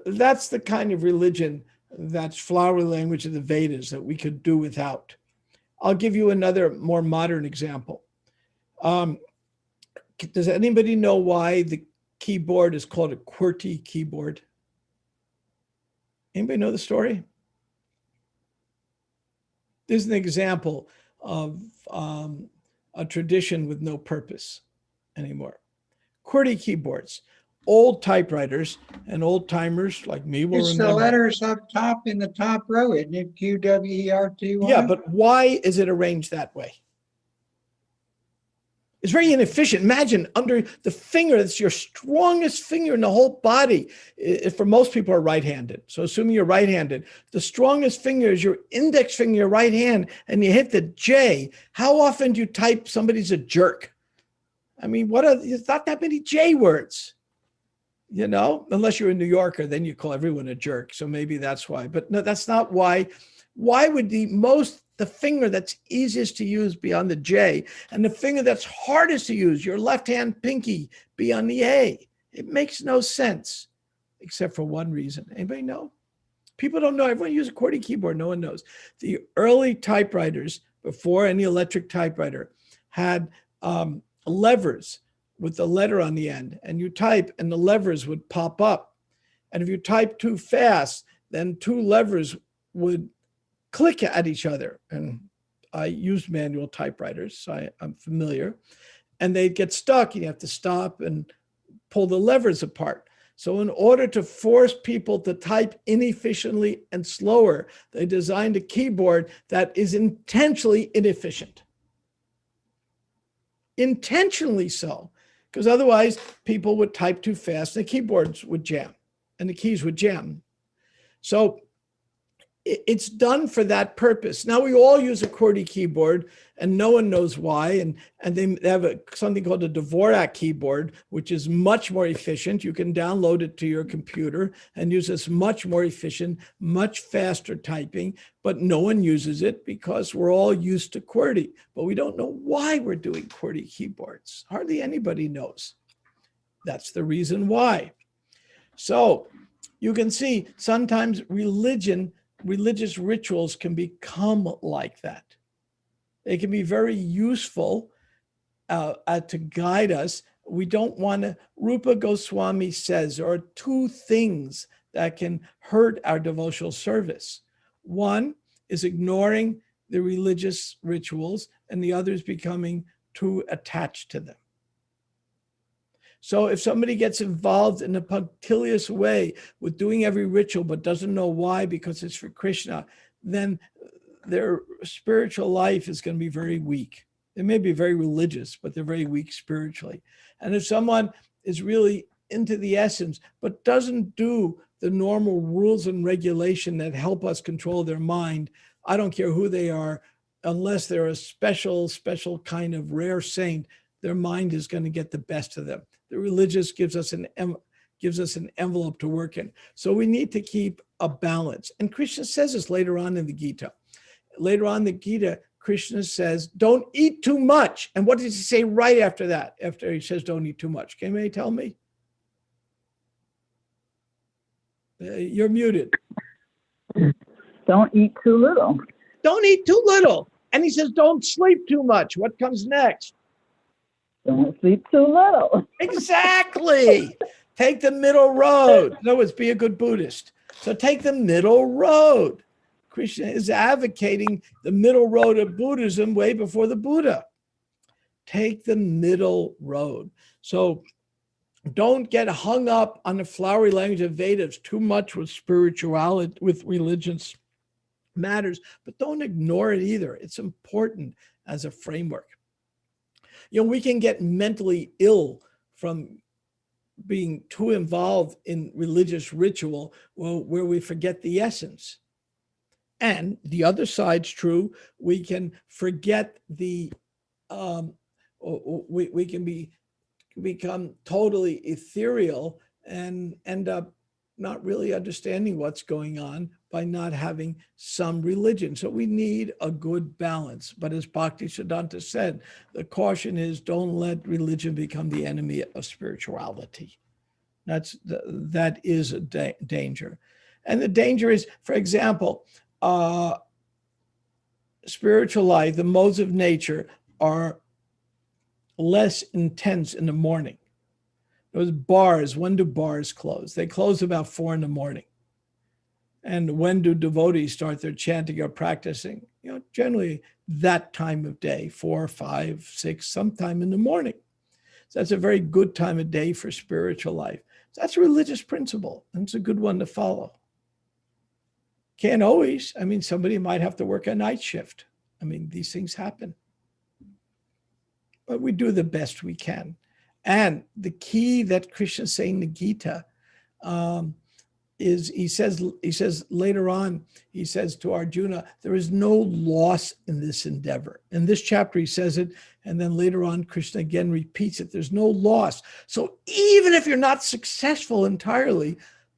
that's the kind of religion, that's flowery language of the Vedas that we could do without. I'll give you another more modern example. Does anybody know why the keyboard is called a QWERTY keyboard? Anybody know the story? There's an example of a tradition with no purpose anymore. QWERTY keyboards, old typewriters and old timers like me will It's remember. the letters up top in the top row, isn't it? QWERTY. Yeah, but why is it arranged that way? It's very inefficient. Imagine under the finger, that's your strongest finger in the whole body. For most people are right-handed. So assuming you're right-handed, the strongest finger is your index finger, your right hand, and you hit the J. How often do you type somebody's a jerk? I mean, there's not that many J words, you know, unless you're a New Yorker, then you call everyone a jerk. So maybe that's why, but no, that's not why. Why would the finger that's easiest to use be on the J, and the finger that's hardest to use, your left hand pinky, be on the A? It makes no sense, except for one reason. Anybody know? People don't know. Everyone uses a QWERTY keyboard. No one knows. The early typewriters, before any electric typewriter, had levers with the letter on the end, and you type and the levers would pop up. And if you type too fast, then two levers would click at each other. And I used manual typewriters, so I'm familiar. And they'd get stuck. You have to stop and pull the levers apart. So in order to force people to type inefficiently and slower, they designed a keyboard that is intentionally inefficient. Intentionally so, because otherwise people would type too fast and the keyboards would jam and the keys would jam. So it's done for that purpose. Now we all use a QWERTY keyboard and no one knows why. And they have something called a Dvorak keyboard, which is much more efficient. You can download it to your computer and use this much more efficient, much faster typing, but no one uses it because we're all used to QWERTY, but we don't know why we're doing QWERTY keyboards. Hardly anybody knows. That's the reason why. So you can see sometimes religious rituals can become like that. They can be very useful to guide us. We don't want to, Rupa Goswami says there are two things that can hurt our devotional service. One is ignoring the religious rituals, and the other is becoming too attached to them. So if somebody gets involved in a punctilious way with doing every ritual but doesn't know why, because it's for Krishna, then their spiritual life is going to be very weak. They may be very religious, but they're very weak spiritually. And if someone is really into the essence, but doesn't do the normal rules and regulation that help us control their mind, I don't care who they are, unless they're a special kind of rare saint, their mind is going to get the best of them. The religious gives us an envelope to work in. So we need to keep a balance. And Krishna says this later on in the Gita. Later on in the Gita, Krishna says, don't eat too much. And what does he say right after that? After he says, don't eat too much. Can anybody tell me? You're muted. Don't eat too little. Don't eat too little. And he says, don't sleep too much. What comes next? Don't sleep too little. Exactly. Take the middle road. In other words, be a good Buddhist. So take the middle road. Krishna is advocating the middle road of Buddhism way before the Buddha. Take the middle road. So don't get hung up on the flowery language of Vedas too much with spirituality, with religious matters, but don't ignore it either. It's important as a framework. We can get mentally ill from being too involved in religious ritual where we forget the essence. And the other side's true. We can forget we can become totally ethereal and end up not really understanding what's going on by not having some religion. So we need a good balance. But as Bhaktisiddhanta said, the caution is don't let religion become the enemy of spirituality. That is a danger. And the danger is, for example, spiritual life, the modes of nature are less intense in the morning. Those bars, when do bars close? They close about 4 a.m. And when do devotees start their chanting or practicing? Generally that time of day, 4, 5, 6, sometime in the morning. So that's a very good time of day for spiritual life. So that's a religious principle, and it's a good one to follow. Can't always. Somebody might have to work a night shift. These things happen. But we do the best we can. And the key that Krishna is saying in the Gita is he says later on, he says to Arjuna, there is no loss in this endeavor. In this chapter, he says it, and then later on, Krishna again repeats it. There's no loss. So even if you're not successful entirely,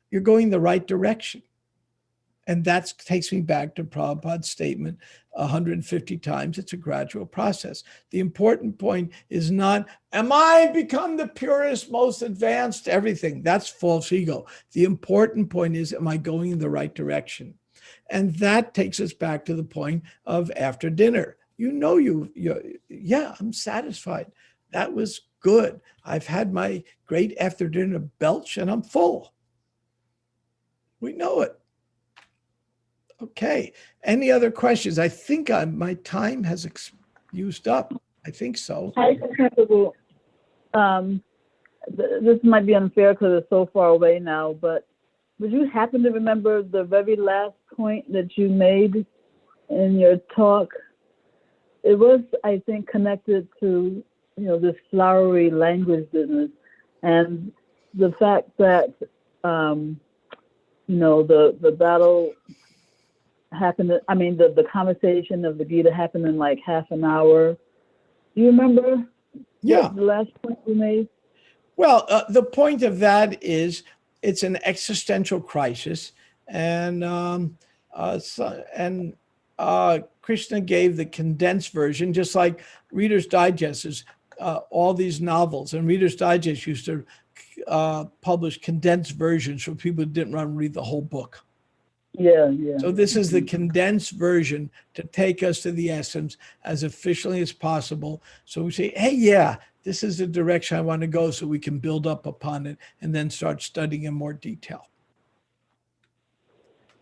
you're going the right direction. And that takes me back to Prabhupada's statement 150 times. It's a gradual process. The important point is not, am I become the purest, most advanced, everything? That's false ego. The important point is, am I going in the right direction? And that takes us back to the point of after dinner. Yeah, I'm satisfied. That was good. I've had my great after dinner belch and I'm full. We know it. Okay. Any other questions? I think my time has used up. I think so. This might be unfair because it's so far away now, but would you happen to remember the very last point that you made in your talk? It was, I think, connected to, this flowery language business and the fact that, the battle happened, the conversation of the Gita happened in like half an hour. Do you remember the last point you made? Well, the point of that is it's an existential crisis. And Krishna gave the condensed version, just like Reader's Digest is all these novels. And Reader's Digest used to publish condensed versions for people who didn't want to read the whole book. Yeah. So this is the condensed version to take us to the essence as efficiently as possible. So we say, hey, yeah, this is the direction I want to go, so we can build up upon it and then start studying in more detail.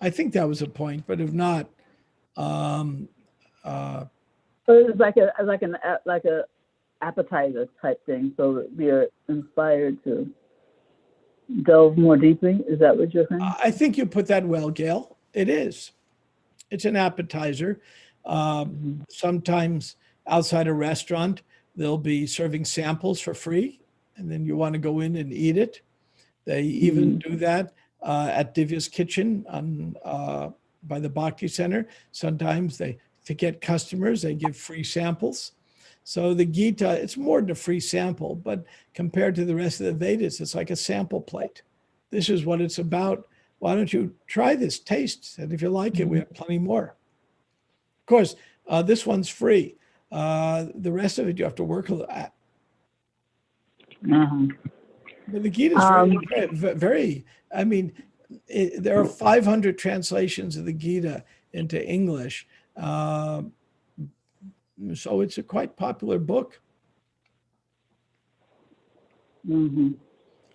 I think that was a point, but if not, So it's like a appetizer type thing, so that we are inspired to delve more deeply. Is that what you're saying? I think you put that well, Gail. It is. It's an appetizer. Sometimes outside a restaurant, they'll be serving samples for free, and then you want to go in and eat it. They even do that at Divya's Kitchen on by the Bhakti Center. Sometimes to get customers, they give free samples. So the Gita, it's more than a free sample, but compared to the rest of the Vedas, it's like a sample plate. This is what it's about. Why don't you try this, taste, and if you like it, we have plenty more. Of course, this one's free. The rest of it you have to work at. But the Gita is very, I mean, there are 500 translations of the Gita into English. So it's a quite popular book.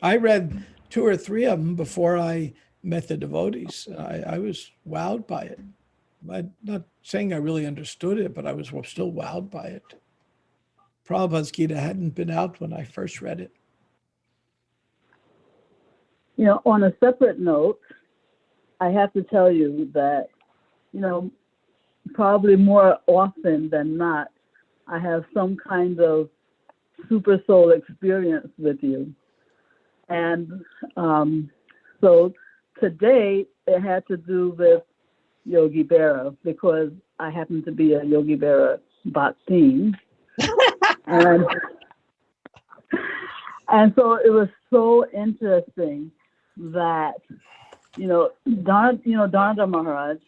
I read 2 or 3 of them before I met the devotees. I was wowed by it. I'm not saying I really understood it, but I was still wowed by it. Prabhupada's Gita hadn't been out when I first read it. You know, on a separate note, I have to tell you that, you know, probably more often than not, I have some kind of super soul experience with you. And so today it had to do with Yogi Berra, because I happen to be a Yogi Berra Bhaktin. And so it was so interesting that, Dhananda Maharaj,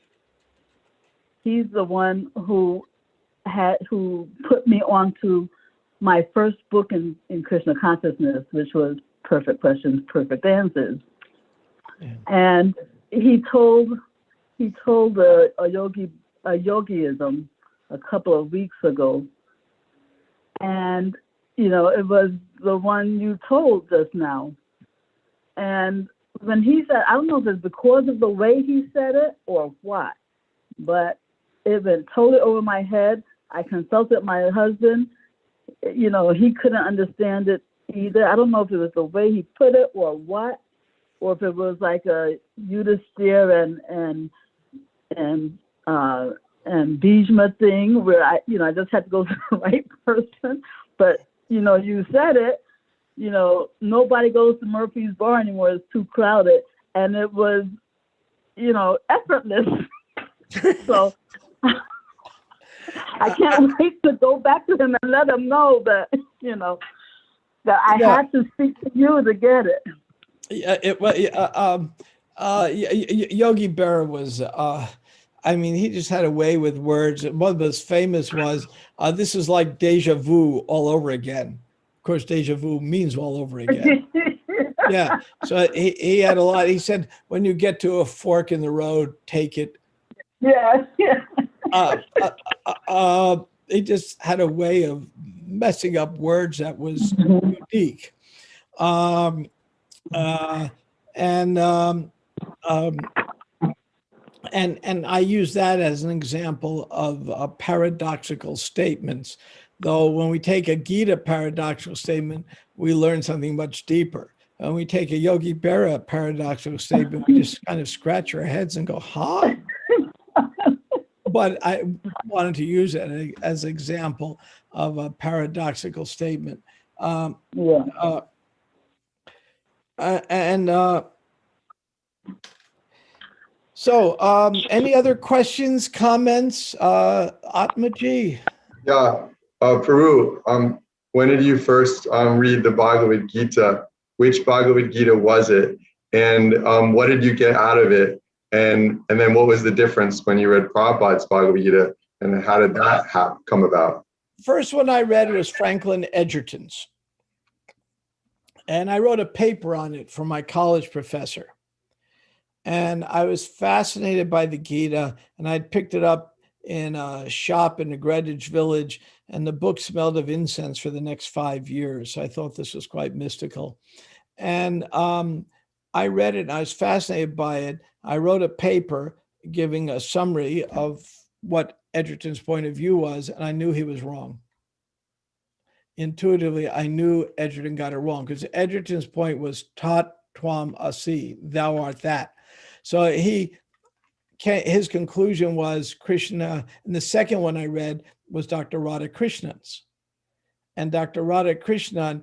he's the one who put me onto my first book in Krishna consciousness, which was Perfect Questions, Perfect Answers. Yeah. And he told a yogiism a couple of weeks ago, and it was the one you told just now. And when he said, I don't know if it's because of the way he said it or what, but it went totally over my head. I consulted my husband. He couldn't understand it either. I don't know if it was the way he put it or what, or if it was like a Yudhisthira and Bhishma thing where I just had to go to the right person. But you said it. Nobody goes to Murphy's Bar anymore. It's too crowded, and it was, effortless. So I can't wait to go back to him and let him know that that I had to speak to you to get it. Yogi Berra was, he just had a way with words. One of his famous was, this is like deja vu all over again. Of course, deja vu means all over again. Yeah. So he had a lot. He said, when you get to a fork in the road, take it. Yeah. He just had a way of messing up words that was unique. And I use that as an example of paradoxical statements. Though when we take a Gita paradoxical statement, we learn something much deeper. When we take a Yogi Berra paradoxical statement, we just kind of scratch our heads and go, huh? But I wanted to use it as an example of a paradoxical statement. So any other questions, comments? Atmaji? Yeah, Peru, when did you first read the Bhagavad Gita? Which Bhagavad Gita was it? And what did you get out of it? And then what was the difference when you read Prabhupada's Bhagavad Gita? And how did that come about? First one I read was Franklin Edgerton's. And I wrote a paper on it for my college professor. And I was fascinated by the Gita, and I'd picked it up in a shop in the Greenwich Village, and the book smelled of incense for the next 5 years. I thought this was quite mystical. And I read it, and I was fascinated by it. I wrote a paper giving a summary of what Edgerton's point of view was, and I knew he was wrong. intuitively, I knew Edgerton got it wrong, because Edgerton's point was tat twam asi, thou art that. So his conclusion was Krishna, and the second one I read was Dr. Radhakrishnan. And Dr. Radhakrishnan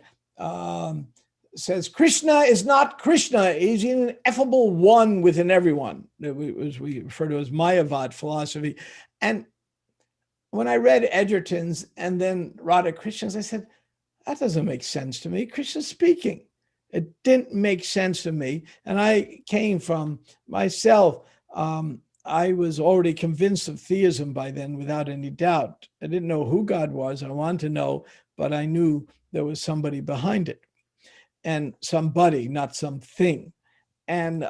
says, Krishna is not Krishna. He's an ineffable one within everyone. We refer to as Mayavad philosophy. And when I read Edgerton's and then Radhakrishnan's, I said, that doesn't make sense to me. Krishna's speaking. It didn't make sense to me. And I came from myself. I was already convinced of theism by then without any doubt. I didn't know who God was. I wanted to know, but I knew there was somebody behind it, and somebody, not something. And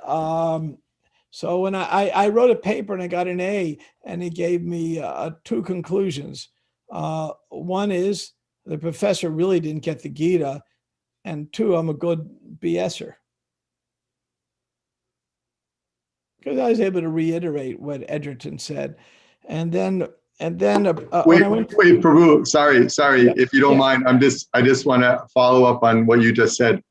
so when I wrote a paper and I got an A, and he gave me two conclusions. One is the professor really didn't get the Gita, and two, I'm a good BSer. Because I was able to reiterate what Edgerton said. And then Wait, when I went wait, Prabhu, sorry, Yeah, if you don't yeah. mind, I just want to follow up on what you just said,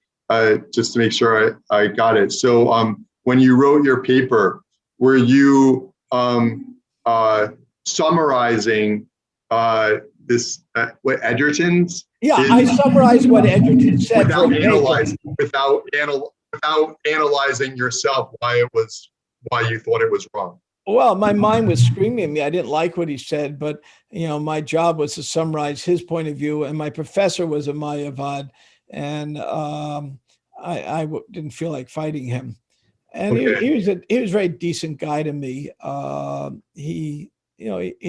just to make sure I got it. So when you wrote your paper, were you summarizing this what Edgerton's? Yeah, I summarized what Edgerton said for a paper. Without analyzing yourself why you thought it was wrong. Well, my mind was screaming at me. I didn't like what he said, but my job was to summarize his point of view. And my professor was a Mayavad, and I didn't feel like fighting him. And Okay. he was a very decent guy to me. He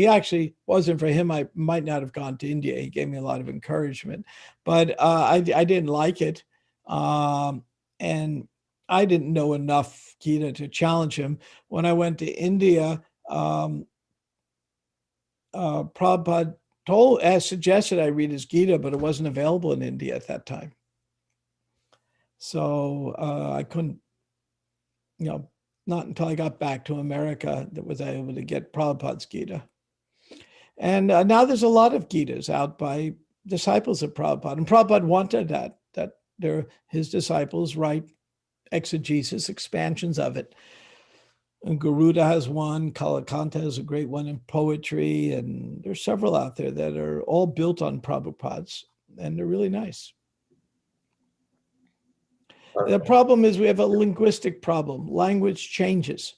actually wasn't for him. I might not have gone to India. He gave me a lot of encouragement, but I didn't like it. And I didn't know enough Gita to challenge him. When I went to India, Prabhupada suggested I read his Gita, but it wasn't available in India at that time. So I couldn't, not until I got back to America that was I able to get Prabhupada's Gita. And now there's a lot of Gitas out by disciples of Prabhupada. And Prabhupada wanted that his disciples write exegesis, expansions of it. And Garuda has one, Kalakanta has a great one in poetry, and there's several out there that are all built on Prabhupada's, and they're really nice. The problem is we have a linguistic problem. Language changes.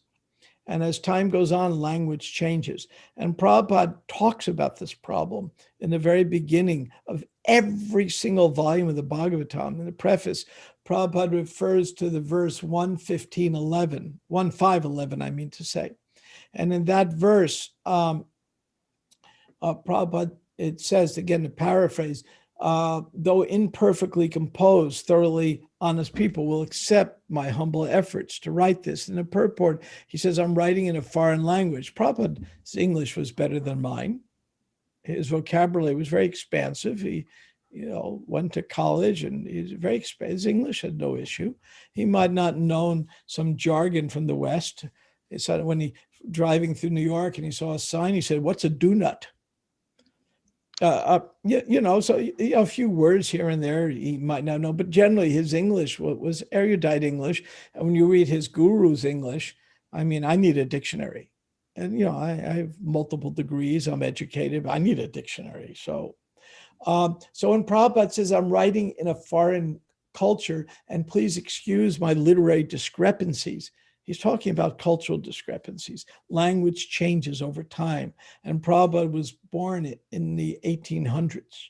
And as time goes on, language changes. And Prabhupada talks about this problem in the very beginning of every single volume of the Bhagavatam. In the preface, Prabhupada refers to the verse 1:15:11, I mean to say. And in that verse, Prabhupada, it says, again, to paraphrase, though imperfectly composed, thoroughly honest people will accept my humble efforts to write this. In the purport, he says, I'm writing in a foreign language. Prabhupada's English was better than mine. His vocabulary was very expansive. He, went to college, and he's very expansive. His English had no issue. He might not known some jargon from the West. He said when he driving through New York and he saw a sign, he said, "What's a donut?" So a few words here and there he might not know, but generally his English was erudite English. And when you read his guru's English, I mean, I need a dictionary. And, I have multiple degrees, I'm educated, but I need a dictionary. So when Prabhupada says, I'm writing in a foreign culture, and please excuse my literary discrepancies, he's talking about cultural discrepancies. Language changes over time. And Prabhupada was born in the 1800s.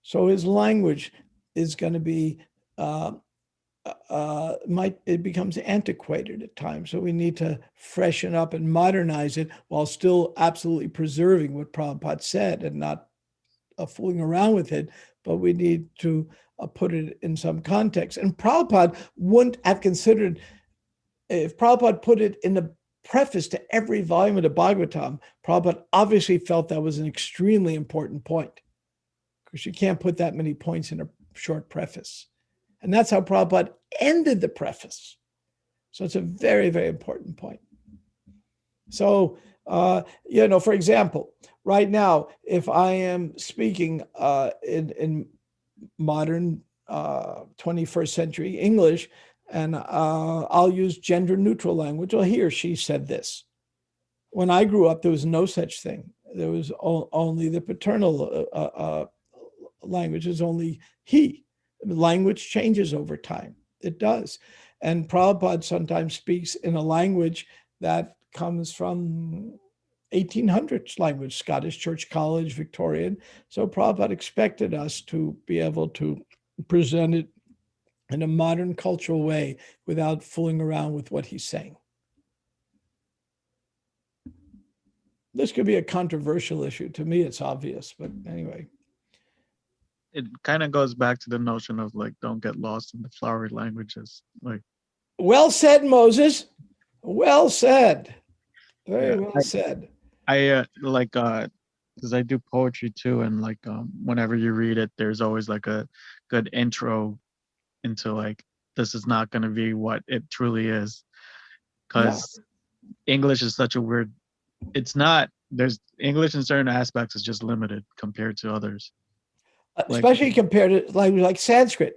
So his language is going to be, it becomes antiquated at times. So we need to freshen up and modernize it while still absolutely preserving what Prabhupada said and not fooling around with it. But we need to put it in some context. And Prabhupada wouldn't have considered, if Prabhupada put it in the preface to every volume of the Bhagavatam, Prabhupada obviously felt that was an extremely important point, because you can't put that many points in a short preface. And that's how Prabhupada ended the preface. So it's a very, very important point. So, for example, right now, if I am speaking in modern 21st century English, and I'll use gender neutral language. Well, he or she said this. When I grew up, there was no such thing. There was only the paternal language, is only he. Language changes over time. It does. And Prabhupada sometimes speaks in a language that comes from 1800s language, Scottish Church College, Victorian. So Prabhupada expected us to be able to present it in a modern cultural way without fooling around with what he's saying. This could be a controversial issue. To me, it's obvious, but anyway. It kind of goes back to the notion of like, don't get lost in the flowery languages. Like, well said, Moses. Well said. Very Yeah, well said. I like because I do poetry too, and like whenever you read it, there's always like a good intro into like, this is not going to be what it truly is, because English is such a weird. It's not. There's English in certain aspects is just limited compared to others. Especially compared to language like Sanskrit.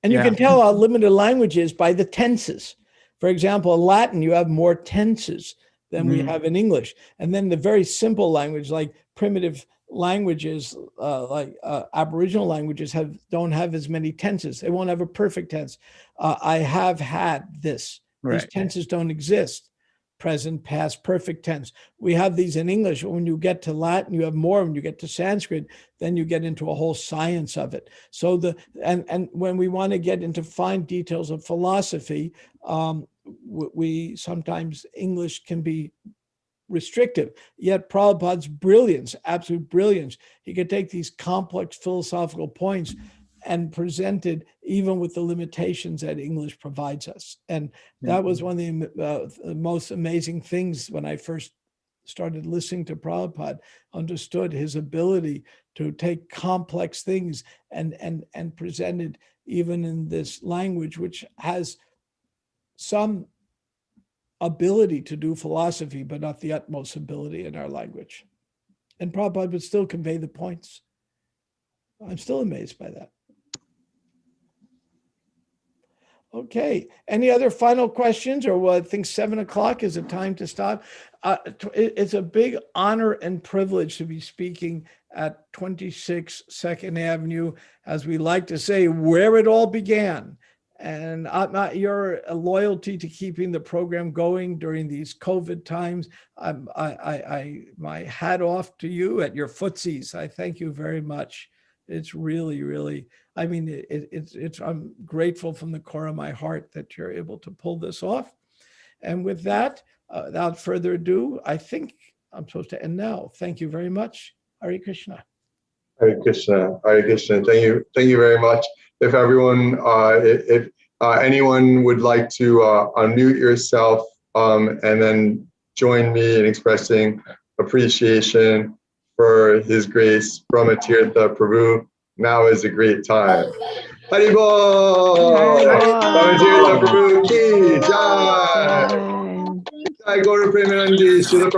And you Yeah. can tell how limited language is by the tenses. For example, in Latin, you have more tenses than we have in English. And then the very simple language, like primitive languages, like Aboriginal languages don't have as many tenses. They won't have a perfect tense. I have had this. These Right. tenses don't exist. Present, past, perfect tense. We have these in English. When you get to Latin, you have more. When you get to Sanskrit, then you get into a whole science of it. So and when we want to get into fine details of philosophy, we sometimes English can be restrictive. Yet Prabhupada's brilliance, absolute brilliance, he could take these complex philosophical points and presented even with the limitations that English provides us. And that was one of the most amazing things when I first started listening to Prabhupada, understood his ability to take complex things and present it even in this language, which has some ability to do philosophy, but not the utmost ability in our language. And Prabhupada would still convey the points. I'm still amazed by that. Okay. Any other final questions? Or I think 7 o'clock is the time to stop. It's a big honor and privilege to be speaking at 26 2nd Avenue, as we like to say, where it all began. And your loyalty to keeping the program going during these COVID times, my hat off to you at your footsies. I thank you very much. It's really, really, I mean, I'm grateful from the core of my heart that you're able to pull this off. And with that, without further ado, I think I'm supposed to end now. Thank you very much. Hare Krishna. Hare Krishna. Hare Krishna. Thank you very much. If everyone, if anyone would like to unmute yourself and then join me in expressing appreciation for His grace, Brahmatirtha Prabhu, now is a great time. Haribol! Brahmatirtha Prabhu ki jai! Jai Gaura Premanandi, Srila Prabhupada.